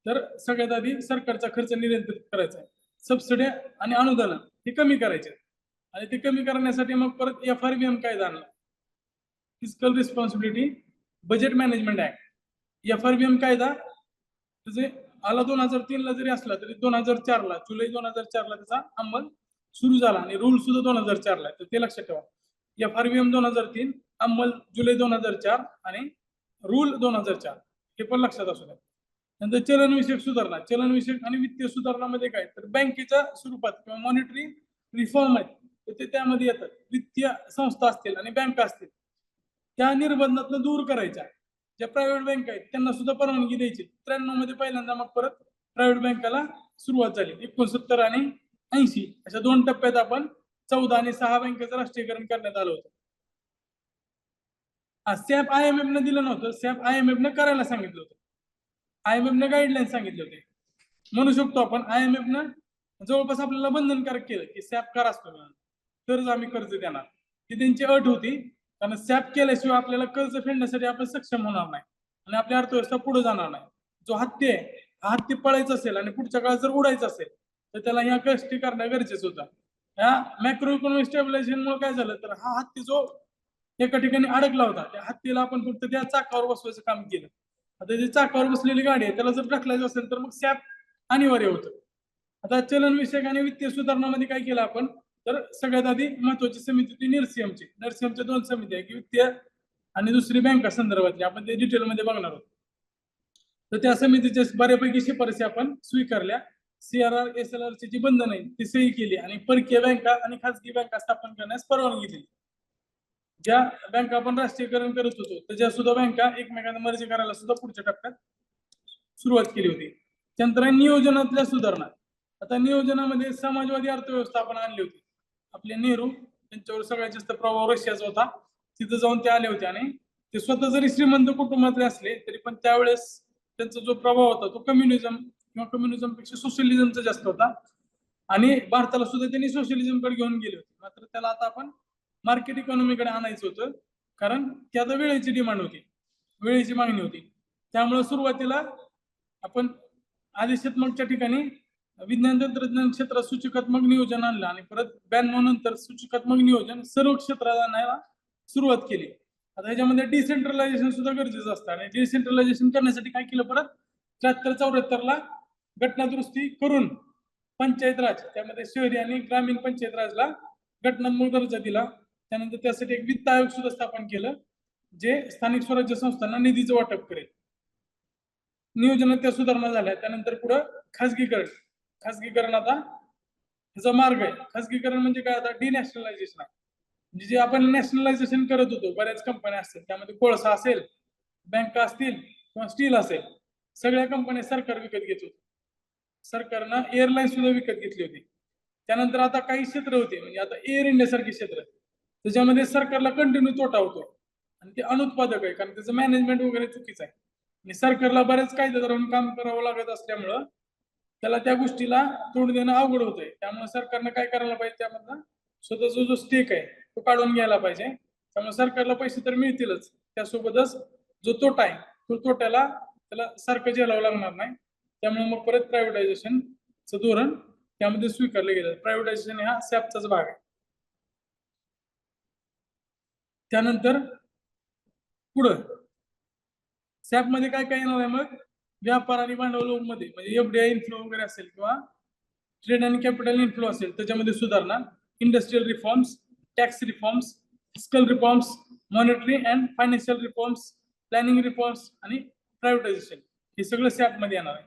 तर सगळ्यात आधी सरकारचा खर्च नियंत्रित करायचा आहे. सबसिडी आणि अनुदान हे कमी करायचे आणि ते कमी करण्यासाठी मग परत FRBM कायदा आणला, physical responsibility budget management act. FRBM कायदा त्याचे आला 2003 जरी असला तरी 2004 जुलै 2004 त्याचा अंमल सुरू झाला आणि रूल सुद्धा 2004 तर ते लक्षात ठेवा. FRBM 2003 अंमल जुलै 2004 आणि रूल 2004 हे पण लक्षात असू द्या. नंतर चलनविषयक सुधारणा, चलनविषयक आणि वित्तीय सुधारणामध्ये काय तर बँकेच्या स्वरूपात किंवा मॉनिटरी रिफॉर्म आहेत तर ते त्यामध्ये येतात. वित्तीय संस्था असतील आणि बँका असतील त्या निर्बंधातून दूर करायच्या. ज्या प्रायव्हेट बँक आहेत त्यांना सुद्धा परवानगी द्यायची. 93 मध्ये पहिल्यांदा मग परत प्रायव्हेट बँकाला सुरुवात झाली. 69 आणि 80 अशा 2 टप्प्यात आपण 14 आणि 6 बँकेचं राष्ट्रीयकरण करण्यात आलं होतं. सॅप IMF ने दिलं नव्हतं, सॅप IMF ने करायला सांगितलं होतं. IMF ने गाईडलाईन सांगितले होते. म्हणू शकतो आपण IMF ने जवळपास आपल्याला बंधनकारक केलं की सॅप करा तरच आम्ही कर्ज देणार. ही त्यांची अट होती, कारण सॅप केल्याशिवाय आपल्याला कर्ज फेडण्यासाठी आपण सक्षम होणार नाही आणि आपली अर्थव्यवस्था पुढे जाणार नाही. जो हत्ती आहे हा हत्ती पळायचा असेल आणि पुढच्या काळात जर उडायचा असेल तर त्याला ह्या गोष्टी करणं गरजेचं होतं. ह्या मॅक्रो इकॉनॉमिक स्टॅबिलायझेशनमुळे काय झालं तर हा हत्ती जो एका ठिकाणी अडकला होता त्या हत्तीला आपण फक्त त्या चाकावर बसवायचं काम केलं. आता जी चाकावर बसलेली गाडी आहे त्याला जर ढकलायचं असेल तर मग सॅप अनिवार्य होतं. आता चलनविषयक आणि वित्तीय सुधारणामध्ये काय केलं आपण तर सगळ्यात आधी महत्वाची समिती होती NIRSIAM. NIRSIAMच्या 2 समिती आहे की वित्तीय आणि दुसरी बँका संदर्भातली आपण ते डिटेलमध्ये बघणार आहोत. तर त्या समितीच्या बऱ्यापैकी शिफारसी आपण स्वीकारल्या. CRR SLR ची जी बंधन आहे ती सही केली आणि परकीय बँका आणि खासगी बँका स्थापन करण्यास परवानगी दिली. ज्या बँका आपण राष्ट्रीयकरण करत होतो त्याच्या सुद्धा बँका एकमेकांना मर्ज करायला सुद्धा पुढच्या टप्प्यात सुरुवात केली होती. त्यानंतर नियोजनातल्या सुधारणा. आता नियोजनामध्ये समाजवादी अर्थव्यवस्था आपण आणली होती. आपले नेहरू त्यांच्यावर सगळ्यात जास्त प्रभाव रशियाचा होता. तिथं जाऊन ते आले होते आणि ते स्वतः जरी श्रीमंत कुटुंबातले असले तरी पण त्यावेळेस त्यांचा जो प्रभाव होता तो कम्युनिझम किंवा कम्युनिझम पेक्षा सोशलिझमचा जास्त होता आणि भारताला सुद्धा त्यांनी सोशलिझम कडे घेऊन गेले होते. मात्र त्याला आता आपण मार्केट इकॉनॉमीकडे आणायचं होतं कारण त्यात वेळेची डिमांड होती, वेळेची मागणी होती. त्यामुळे सुरुवातीला आपण आदेशात्मकच्या ठिकाणी विज्ञान तंत्रज्ञान क्षेत्रात सूचकात्मक नियोजन आणलं आणि परत 92 नंतर सूचकात्मक नियोजन सर्व क्षेत्रात आणायला सुरुवात केली. आता ह्याच्यामध्ये डिसेंट्रलायझेशन सुद्धा गरजेचं असतं आणि डिसेंट्रलायझेशन करण्यासाठी काय केलं परत 73-74 ला घटना दुरुस्ती करून पंचायत राज त्यामध्ये शहरी आणि ग्रामीण पंचायत राजला घटनात्मक दर्जा दिला. त्यानंतर त्यासाठी एक वित्त आयोग सुद्धा स्थापन केलं जे स्थानिक स्वराज्य संस्थांना निधीचं वाटप करेल. नियोजनात त्या सुधारणा झाल्या. त्यानंतर पुढे खासगीकरण आता ह्याचा मार्ग आहे. खासगीकरण म्हणजे काय आता डिनॅशनलायझेशन आहे. म्हणजे जे आपण नॅशनलायझेशन करत होतो बऱ्याच कंपन्या असतील त्यामध्ये कोळसा असेल, बँका असतील किंवा स्टील असेल सगळ्या कंपन्या सरकार विकत घेत होते. सरकारनं एअरलाईन सुद्धा विकत घेतली होती. त्यानंतर आता काही क्षेत्र होते म्हणजे आता एअर इंडिया सारखे क्षेत्र त्याच्यामध्ये सरकारला कंटिन्यू तोटा होतो आणि ते अनुत्पादक आहे कारण त्याचं मॅनेजमेंट वगैरे चुकीचं आहे आणि सरकारला बरेच कायदेदारांनी काम करावं लागत असल्यामुळं त्याला त्या गोष्टीला तोंड देणं अवघड होतंय. त्यामुळे सरकारनं काय करायला पाहिजे त्यामधला स्वतःचा जो स्टेक आहे तो काढून घ्यायला पाहिजे. त्यामुळे सरकारला पैसे तर मिळतीलच त्यासोबतच जो तोटा आहे तो तोट्याला त्याला सारखं झेलावं लागणार नाही. त्यामुळे मग परत प्रायव्हेटायझेशनचं धोरण त्यामध्ये स्वीकारलं गेलं. प्रायव्हेटायझेशन हा सॅपचाच भाग आहे. त्यानंतर पुढं सॅप मध्ये काय काय येणार आहे मग व्यापार आणि भांडवलमध्ये म्हणजे FDI इन्फ्लो वगैरे असेल किंवा ट्रेड आणि कॅपिटल इन्फ्लो असेल त्याच्यामध्ये सुधारणा, industrial reforms, tax reforms, fiscal reforms, monetary and financial reforms, planning reforms आणि प्रायव्हेटायझेशन हे सगळं सॅप मध्ये येणार आहे.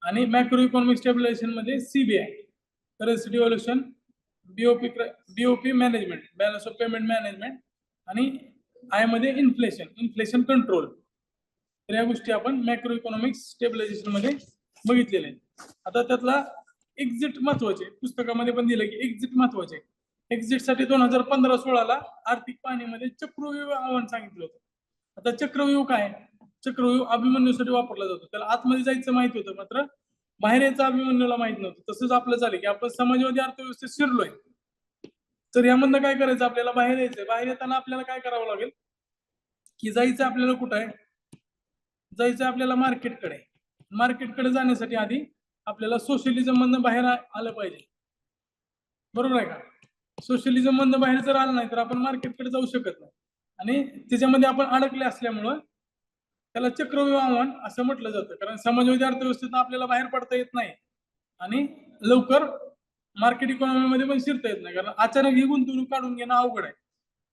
आणि मॅक्रो इकॉनॉमिक स्टॅबिलायझेशन मध्ये CBI currency devaluation, BOP management balance of payment management आणि आय मध्ये इन्फ्लेशन कंट्रोल. तर या गोष्टी आपण मॅक्रो इकॉनॉमिक स्टेबिलायझेशन मध्ये बघितलेले आहेत. आता त्यातला एक्झिट महत्वाचे पुस्तकामध्ये पण दिलं की एक्झिट महत्वाचे. एक्झिट साठी 2015-16 ला आर्थिक पाहणीमध्ये चक्रव्यूह आव्हान सांगितलं होतं. आता चक्रव्यूह काय चक्रव्यूह अभिमन्यूसाठी वापरला जातो. त्याला आतमध्ये जायचं माहित होतं मात्र बाहेर यायचं अभिमन्यूला माहित नव्हतं. तसंच आपलं झालं की आपण समाजवादी अर्थव्यवस्थेत शिरलोय तर यामधनं काय करायचं आपल्याला बाहेर यायचंय. बाहेर येताना आपल्याला काय करावं लागेल की जायचं आपल्याला कुठं आहे जायचं आपल्याला मार्केटकडे. मार्केटकडे जाण्यासाठी आधी आपल्याला सोशलिझम मधनं बाहेर आलं पाहिजे. बरोबर आहे का. सोशलिझम मधनं बाहेर जर आलं नाही तर आपण मार्केटकडे जाऊ शकत नाही आणि त्याच्यामध्ये आपण अडकले असल्यामुळं त्याला चक्रव्यूह आव्हान असं म्हटलं जातं, कारण समाजवादी अर्थव्यवस्थेत आपल्याला बाहेर पडता येत नाही आणि लवकर मार्केट इकॉनॉमीमध्ये पण शिरता येत नाही, कारण अचानक ही गुंतवणूक काढून घेणं अवघड आहे.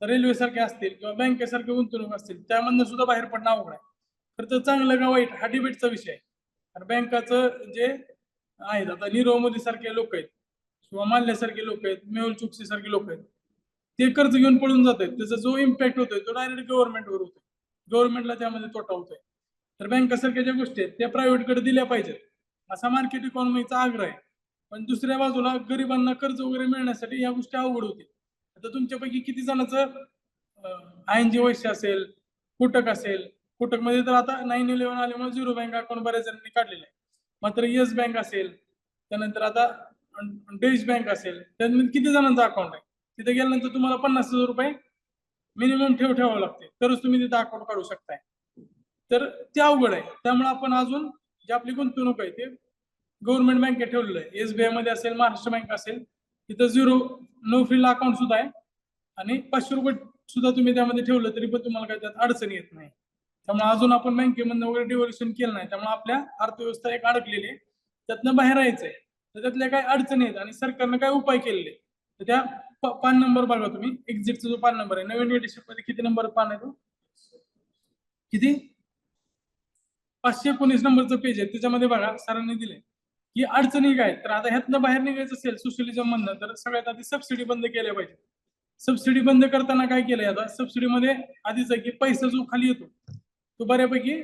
तर रेल्वे सारखे असतील किंवा बँकेसारखे गुंतवणूक असतील त्यामधनं सुद्धा बाहेर पडणं अवघड आहे. तर ते चांगलं का वाईट हा डिबेटचा विषय आहे. तर बँकाचं जे आहेत, आता नीरव मोदी सारखे लोक आहेत किंवा माल्ल्यासारखे लोक आहेत, मेहुल चोक्सी सारखे लोक आहेत, ते कर्ज घेऊन पळून जात आहेत. त्याचा जो इम्पॅक्ट होतोय तो डायरेक्ट गव्हर्नमेंटवर होतोय, गव्हर्नमेंटला त्यामध्ये तोटा होतोय. तर बँकासारख्या ज्या गोष्टी आहेत त्या प्रायव्हेटकडे दिल्या पाहिजेत असा मार्केट इकॉनॉमीचा आग्रह आहे. पण दुसऱ्या बाजूला गरिबांना कर्ज वगैरे मिळण्यासाठी या गोष्टी अवघड होतील. आता तुमच्यापैकी किती जणांचं ING वैश्य असेल, कोटक असेल, कोटकमध्ये तर आता 9/11 आल्यामुळे झिरो बँक अकाउंट बऱ्याच जणांनी काढलेलं आहे. मात्र येस बँक असेल, त्यानंतर आता डेश बँक असेल, त्यामध्ये किती जणांचं अकाउंट आहे? तिथे गेल्यानंतर तुम्हाला 50,000 रुपये मिनिमम ठेवावं लागते, तरच तुम्ही तिथे अकाउंट काढू शकताय. तर ते अवघड आहे. त्यामुळे आपण अजून जे आपली गुंतवणूक आहे ते गव्हर्नमेंट बँकेत ठेवलेलं आहे. SBI मध्ये असेल, महाराष्ट्र बँक असेल, तिथं नो फ्रीला अकाउंट सुद्धा आहे आणि 500 रुपये सुद्धा तुम्ही त्यामध्ये ठेवलं तरी पण तुम्हाला काही त्यात अडचण येत नाही. त्यामुळे अजून आपण बँकेमधनं वगैरे डिव्होल्युशन केलं नाही, त्यामुळे आपल्या अर्थव्यवस्था एक अडकलेली आहे, त्यातनं बाहेर यायचंय. तर त्यातल्या काही अडचणी आहेत आणि सरकारनं काय उपाय केलेले तर त्या पान नंबर बघा तुम्ही, एक्झिटचा जो पान नंबर आहे नवीन एडिशन मध्ये किती नंबर पान आहे तो, किती 519 नंबरचं पेज आहे, त्याच्यामध्ये बघा सरांनी दिले की अडचणी काय. तर आता ह्यातनं बाहेर निघायचं असेल सोशलिझम मधनं तर सगळ्यात आधी सबसिडी बंद केल्या पाहिजे. सबसिडी बंद करताना काय केलंय, आता सबसिडीमध्ये आधीच आहे की पैसा जो खाली येतो तो बऱ्यापैकी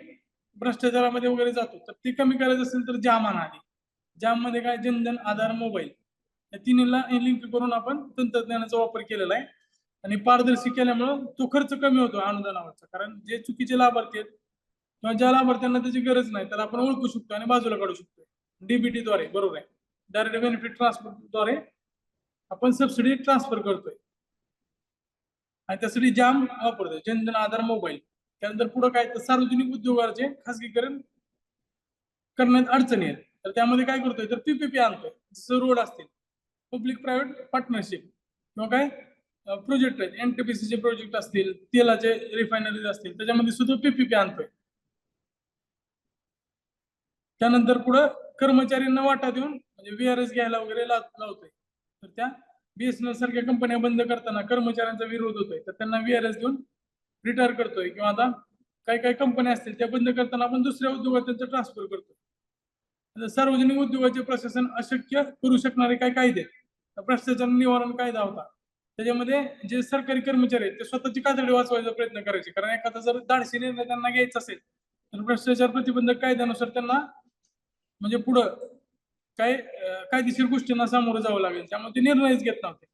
भ्रष्टाचारामध्ये वगैरे जातो. तर ते कमी करायचं असेल तर जाम आणा आधी. जाम मध्ये काय जनधन, आधार, मोबाईल या तिन्हीला लिंक करून आपण तंत्रज्ञानाचा वापर केलेला आहे आणि पारदर्शी केल्यामुळं तो खर्च कमी होतो अनुदानावरचा. कारण जे चुकीचे लाभार्थी आहेत किंवा ज्या लाभार्थ्यांना त्याची गरज नाही त्याला आपण ओळखू शकतो आणि बाजूला काढू शकतो डीबीटी द्वारे. बरोबर आहे, डायरेक्ट बेनिफिट ट्रान्सफर द्वारे आपण सबसिडी ट्रान्सफर करतोय आणि त्यासाठी जाम वापरतोय, जनधन, आधार, मोबाईल. त्यानंतर पुढे काय तर सार्वजनिक उद्योगाचे खासगीकरण करण्यात अडचणी आहेत. तर त्यामध्ये काय करतोय तर PPP आणतोय, जसं रोड असतील, पब्लिक प्रायव्हेट पार्टनरशिप किंवा काय प्रोजेक्ट आहेत, NTPC चे प्रोजेक्ट असतील, तेलाचे रिफायनरीज असतील, त्याच्यामध्ये सुद्धा PPP आणतोय. त्यानंतर पुढे कर्मचाऱ्यांना वाटा देऊन म्हणजे VRS घ्यायला वगैरे लावतोय. तर त्या BSNL सारख्या कंपन्या बंद करताना कर्मचाऱ्यांचा विरोध होतोय, तर त्यांना VRS देऊन रिटायर करतोय. किंवा आता काही काही कंपन्या असतील त्या बंद करताना आपण दुसऱ्या उद्योगात त्यांचं ट्रान्सफर करतोय. सार्वजनिक उद्योगाचे प्रशासन अशक्य करू शकणारे काही कायदे आहेत. भ्रष्टाचार निवारण कायदा होता, त्याच्यामध्ये जे सरकारी कर्मचारी आहेत ते स्वतःची कातडी वाचवायचा प्रयत्न करायचे, कारण एखादा जर धाडसी निर्णय त्यांना घ्यायचा असेल तर भ्रष्टाचार प्रतिबंधक कायद्यानुसार त्यांना म्हणजे पुढं काय कायदेशीर गोष्टींना सामोरं जावं लागेल, त्यामुळे ते निर्णयच घेत नव्हते.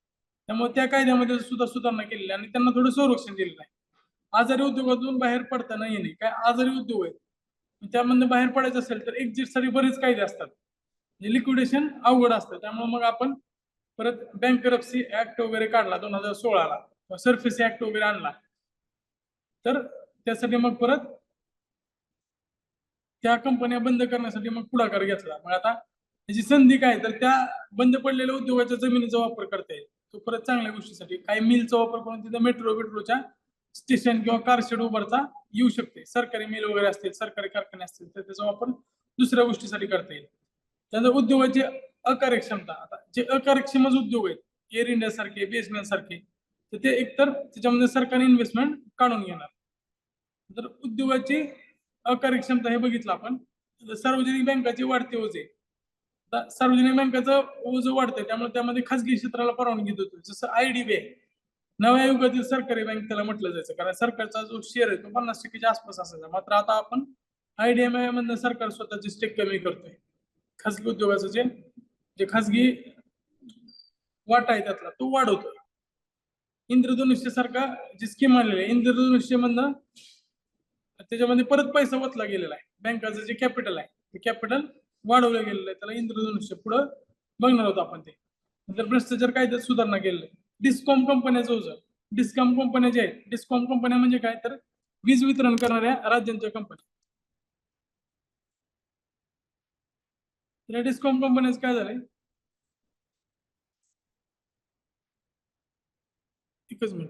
त्यामुळे त्या कायद्यामध्ये सुद्धा सुधारणा केलेली आणि त्यांना थोडं संरक्षण दिलेलं आहे. आजारी उद्योगातून बाहेर पडताना येणे, काय आजारी उद्योग आहेत त्यामधनं बाहेर पडायचं असेल तर एक्झिट साठी बरेच कायदे असतात, लिक्विडेशन अवघड असतं. त्यामुळे मग आपण परत बँकरप्सी ऍक्ट वगैरे काढला 2016ला, सरफेसी ऍक्ट वगैरे आणला. तर त्यासाठी मग परत त्या कंपन्या बंद करण्यासाठी मग पुढाकार घेतला. मग आता त्याची संधी काय तर त्या बंद पडलेल्या उद्योगाच्या जमिनीचा वापर करता येईल, तो परत चांगल्या गोष्टीसाठी. काही मिलचा वापर करून तिथे मेट्रोच्या स्टेशन किंवा कार शेड उभारता येऊ शकते. सरकारी मिल वगैरे असतील, सरकारी कारखाने असतील तर त्याचा वापर दुसऱ्या गोष्टीसाठी करता येईल. त्यानंतर उद्योगाची अकार्यक्षमता, आता जे अकार्यक्षमच उद्योग आहेत एअर इंडिया सारखे, BSNL सारखे, तर ते एकतर त्याच्यामध्ये सरकारी इन्व्हेस्टमेंट काढून घेणार. तर उद्योगाची अकार्यक्षमता हे बघितलं आपण. सार्वजनिक बँकाची वाढते ओझे, सार्वजनिक बँकाचं ओझं वाढतंय त्यामुळे त्यामध्ये खासगी क्षेत्राला परवानगी देतो, जसं IDB आहे, नव्या युगातील सरकारी बँक त्याला म्हटलं जायचं, कारण सरकारचा जो शेअर आहे तो 50% आसपास असायचा. मात्र आता आपण IDMI मधनं सरकार स्वतःची स्टेक कमी करतोय. खासगी उद्योगाचं जे जे खासगी वाटा आहे त्यातला तो वाढवतोय. इंद्रधनुष्य सारखा जी स्कीम आलेली आहे, इंद्रधनुष्य मधनं त्याच्यामध्ये परत पैसा वतला गेलेला आहे. बँकाचं जे कॅपिटल आहे ते कॅपिटल वाढवलं गेलेलं आहे, त्याला इंद्रधनुष्य पुढं बघणार होतो आपण. ते नंतर भ्रष्टाचार कायद्यात सुधारणा केलेलं आहे. डिस्कॉम कंपन्याचं होतं, डिस्कॉम कंपन्या जे आहेत, डिस्कॉम कंपन्या म्हणजे काय तर वीज वितरण करणाऱ्या राज्यांच्या कंपन्या. त्या डिस्कॉम कंपन्याचं काय झालंय, एकच मिनिट.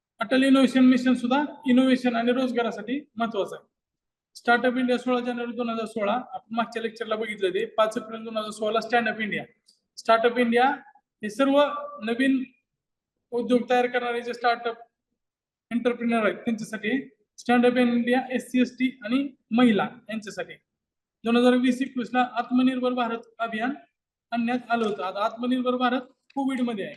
अटल इनोव्हेशन मिशन सुद्धा इनोव्हेशन आणि रोजगारासाठी महत्वाचं आहे. स्टार्टअप इंडिया 16 जानेवारी 2016 आपण मागच्या लेक्चरला बघितलं ते 5 April 2016 standup India. Startup India हे सर्व नवीन उद्योग तयार करणारे जे स्टार्टअप एंटरप्रिनर आहेत त्यांच्यासाठी. स्टँडअप इंडिया SC ST आणि महिला यांच्यासाठी 2020-21 ला आत्मनिर्भर भारत अभियान आणण्यात आलं होतं. आता आत्मनिर्भर भारत कोविड मध्ये आहे.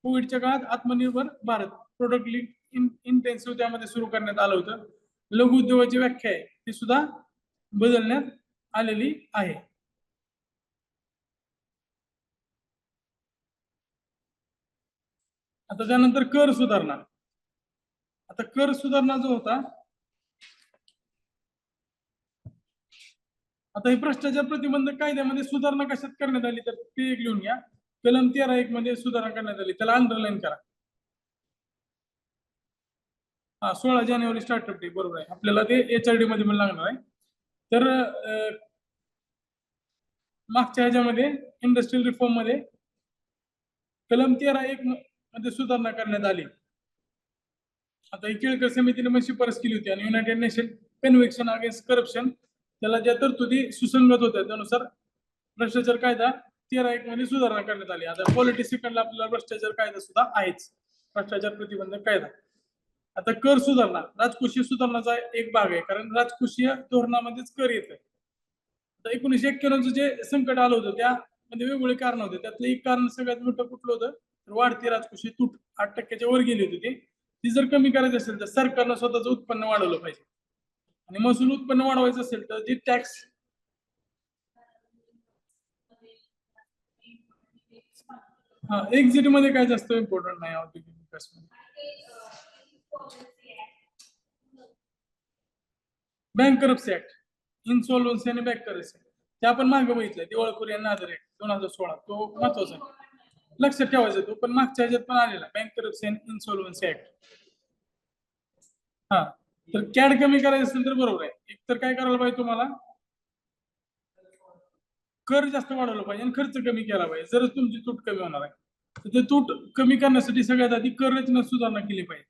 कोविडच्या काळात आत्मनिर्भर भारत प्रोडक्ट लिंक इंटेन्सिव्ह त्यामध्ये सुरू करण्यात आलं होतं. लघु उद्योगाची व्याख्या आहे ती सुद्धा बदलण्यात आलेली आहे. आता त्यानंतर कर सुधारणा. आता कर सुधारणा जो होता, आता हे भ्रष्टाचार प्रतिबंधक कायद्यामध्ये सुधारणा कशात करण्यात आली तर ते एक लिहून घ्या. कलम 13(1) मध्ये सुधारणा करण्यात आली, त्याला अंडरलाईन करा. 16 जानेवारी स्टार्टअप डे, बरोबर आहे. आपल्याला ते HRD मध्ये पण लागणार आहे. तर मागच्या ह्याच्यामध्ये इंडस्ट्रियल रिफॉर्म मध्ये कलम 13(1) मध्ये सुधारणा करण्यात आली. आता ही केळकर समितीने पण शिफारस केली होती आणि United nation convention against corruption त्याला ज्या तरतुदी सुसंगत होत्या त्यानुसार भ्रष्टाचार कायदा 13(1) मध्ये सुधारणा करण्यात आली. आता पॉलिटी सेकंडला आपल्याला भ्रष्टाचार कायदा सुद्धा आहेच, भ्रष्टाचार प्रतिबंधक कायदा. आता कर सुधारणा राजकोषीय सुधारणाचा एक भाग आहे, कारण राजकोषीय धोरणामध्येच कर येतं. आता 1991 जे संकट आलं होतं त्यामध्ये वेगवेगळे कारण होते. त्यातलं एक कारण सगळ्यात मोठं कुठलं होतं तर वाढती राजकोषीय तूट 8% वर गेली होती. ती जर कमी करायची असेल तर सरकारनं स्वतःचं उत्पन्न वाढवलं पाहिजे आणि महसूल उत्पन्न वाढवायचं असेल तर जे टॅक्स एक्झिट मध्ये काय जास्त इम्पॉर्टंट नाही औद्योगिक विकास मध्ये. बँक करप्सी ऍक्ट, इन्सॉल्व्हन्सी आणि बँक करप्सी ते आपण मागे बघितलंय. दिवाळखोरी आणि नादर ऍक्ट 2016 तो महत्वाचा आहे, लक्षात ठेवायचा तो. पण मागच्या ह्याच्यात पण आलेला बँक करप्सी आणि इन्सॉल्व्हन्सी ऍक्ट. तर कॅड कमी करायचं असेल तर बरोबर आहे. एक तर काय करायला पाहिजे तुम्हाला, कर जास्त वाढवलं पाहिजे आणि खर्च कमी केला पाहिजे, जरच तुमची तूट कमी होणार आहे. तर ते तूट कमी करण्यासाठी सगळ्यात आधी कर रचना सुधारणा केली पाहिजे.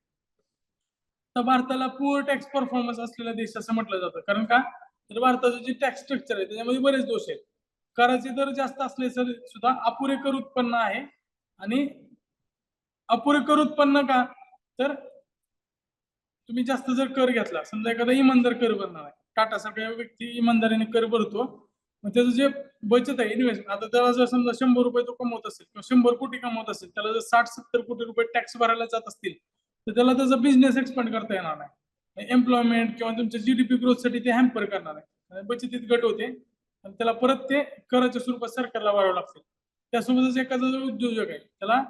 तर भारताला पुअर टॅक्स परफॉर्मन्स असलेला देश असं म्हटलं जातं, कारण का तर भारताचं जे टॅक्स स्ट्रक्चर आहे त्याच्यामध्ये बरेच दोष आहेत. कराचे दर जास्त असले सुद्धा अपुरे कर उत्पन्न आहे. आणि अपुरे कर उत्पन्न का तर तुम्ही जास्त जर कर घेतला, समजा एखादा इमानदार कर भरणार आहे, टाटा सारखा व्यक्ती इमानदारीने कर भरतो, मग त्याचं जे बचत आहे इन्व्हेस्ट, आता त्याला जर समजा 100 रुपये तो कमवत असेल किंवा 100 कोटी कमवत असेल, त्याला जर 60-70 कोटी रुपये टॅक्स भरायला जात असतील तर त्याला त्याचा बिझनेस एक्सपांड करता येणार नाही. एम्प्लॉयमेंट किंवा तुमच्या GDP ग्रोथसाठी ते हॅम्पर करणार आहे, बचतीत घट होते आणि त्याला परत ते कराच्या स्वरूपात सरकारला भरावं लागते. त्यासोबतच एखादा जो उद्योजक आहे त्याला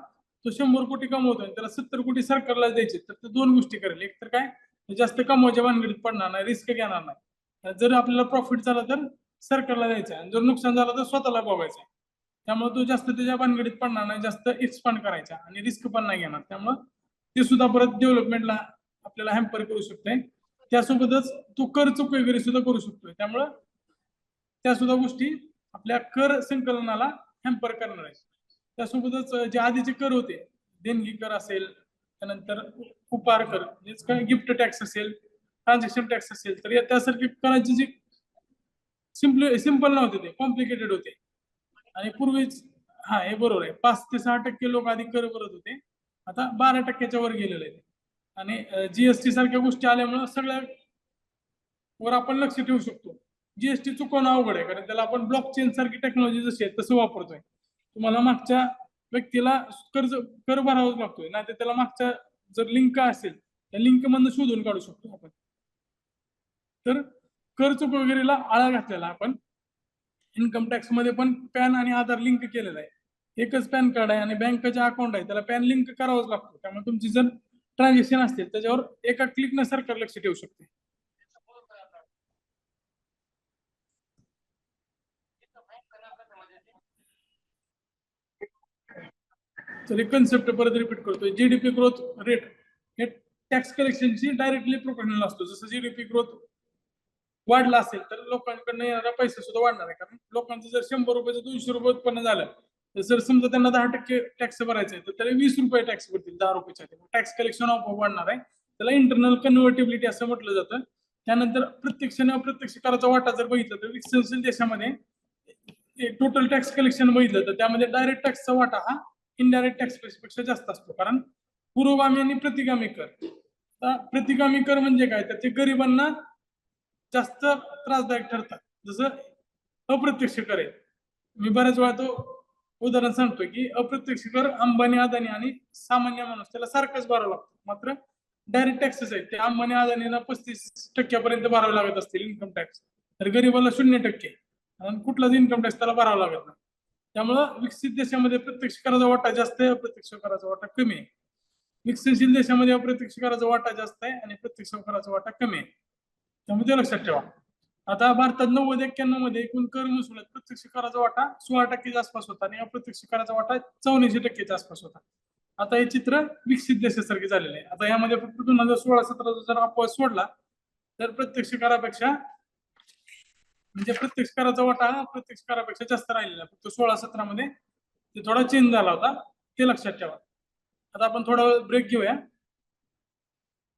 तो 100 कोटी कमवतोय त्याला 70 कोटी सरकारला द्यायचे, तर ते दोन गोष्टी करेल. एक तर काय, जास्त कमवायच्या भानगडीत पडणार नाही, रिस्क घेणार नाही. जर आपल्याला प्रॉफिट झाला तर सरकारला द्यायचं आणि जर नुकसान झालं तर स्वतःला बघायचं. त्यामुळे तो जास्त त्याच्या भानगडीत पडणार नाही, जास्त एक्सपांड करायचा आणि रिस्क पण नाही घेणार. त्यामुळे ते सुद्धा परत डेव्हलपमेंटला आपल्याला हॅम्पर करू शकते. त्यासोबतच तो कर चूक वगैरे सुद्धा करू शकतोय. त्यामुळं त्या सुद्धा गोष्टी आपल्या कर संकलनाला हॅम्पर करणार आहेत. त्यासोबतच जे आधीचे कर होते, देणगी कर असेल, त्यानंतर उपहार कर, गिफ्ट टॅक्स असेल, ट्रान्झॅक्शन टॅक्स असेल, तर त्यासारखे करायचे जे सिंपल नव्हते ते कॉम्प्लिकेटेड होते. आणि पूर्वीच हे बरोबर आहे, 5 ते 6% लोक आधी कर भरत होते, आता 12% वर गेलेले आहे. आणि GST सारख्या गोष्टी आल्यामुळे सगळ्या वर आपण लक्ष ठेवू शकतो. GST चुकवणं अवघड आहे, कारण त्याला आपण ब्लॉकचेन सारखी टेक्नॉलॉजी जशी आहे तसं वापरतोय. तुम्हाला मागच्या व्यक्तीला कर भरावाच लागतोय, नाहीतर त्याला मागच्या जर लिंक असेल त्या लिंक मधून शोधून काढू शकतो आपण. तर कर चूक वगैरेला आळा घातलेला आपण. इन्कम टॅक्स मध्ये पण पॅन आणि आधार लिंक केलेला आहे. एकच पॅन कार्ड आहे आणि बँकेचे अकाउंट आहे, त्याला पॅन लिंक करावाच लागतो. त्यामुळे तुमची जर ट्रान्झॅक्शन असतील त्याच्यावर एका क्लिकनं सरकार लक्ष ठेवू शकते. तर कन्सेप्ट परत रिपीट करतोय. GDP ग्रोथ रेट हे टॅक्स कलेक्शनची डायरेक्टली प्रोपोर्शनल असतो. जसं GDP ग्रोथ वाढला असेल तर लोकांकडनं येणारा पैसा सुद्धा वाढणार आहे, कारण लोकांचं जर 100 रुपयाचं 200 रुपये उत्पन्न झालं तर जर समजा त्यांना 10% टॅक्स भरायचा आहे तर त्याला 20 रुपये टॅक्स भरतील 10 रुपयाच्या. टॅक्स कलेक्शन आपोआप वाढणार आहे. त्याला इंटरनल कन्व्हर्टिबिलिटी असं म्हटलं जातं. त्यानंतर प्रत्यक्ष आणि अप्रत्यक्ष कराचा वाटा जर बघितलं तर विकसनशील देशामध्ये टोटल टॅक्स कलेक्शन बघितलं तर त्यामध्ये डायरेक्ट टॅक्सचा वाटा हा इनडायरेक्ट टॅक्स पेक्षा जास्त असतो. कारण पुरोगामी आणि प्रतिगामी कर. प्रतिगामी कर म्हणजे काय तर ते गरिबांना जास्त त्रासदायक ठरतात. जसं अप्रत्यक्ष कर आहे. मी बऱ्याच वेळा तो उदाहरण सांगतोय की अप्रत्यक्ष कर अंबानी अदानी आणि सामान्य माणूस त्याला सारखंच भरावं लागतं. मात्र डायरेक्ट टॅक्सेस आहेत ते अंबानी अदानीला 35% भरावे लागत असतील इन्कम टॅक्स, तर गरीबाला 0% आणि कुठलाच इन्कम टॅक्स त्याला भरावा लागत नाही. त्यामुळं विकसित देशामध्ये प्रत्यक्ष कराचा वाटा जास्त आहे, अप्रत्यक्ष कराचा वाटा कमी आहे. विकसनशील देशामध्ये अप्रत्यक्ष कराचा वाटा जास्त आहे आणि प्रत्यक्ष कराचा वाटा कमी आहे. त्यामुळे ते लक्षात ठेवा. आता भारतात 90-91 मध्ये एकूण कर महसुलात प्रत्यक्ष कराचा वाटा 16% आसपास होता आणि अप्रत्यक्ष कराचा वाटा 84% आसपास होता. आता हे चित्र विकसित देशासारखे झालेले आहे. आता यामध्ये फक्त 2016-17 जर अपवाद सोडला तर प्रत्यक्ष करापेक्षा म्हणजे प्रत्यक्ष कराचा वाटा प्रत्यक्ष करापेक्षा जास्त राहिलेला. फक्त 16-17 मध्ये ते थोडा चेंज झाला होता, ते लक्षात ठेवा. आता आपण थोडा ब्रेक घेऊया.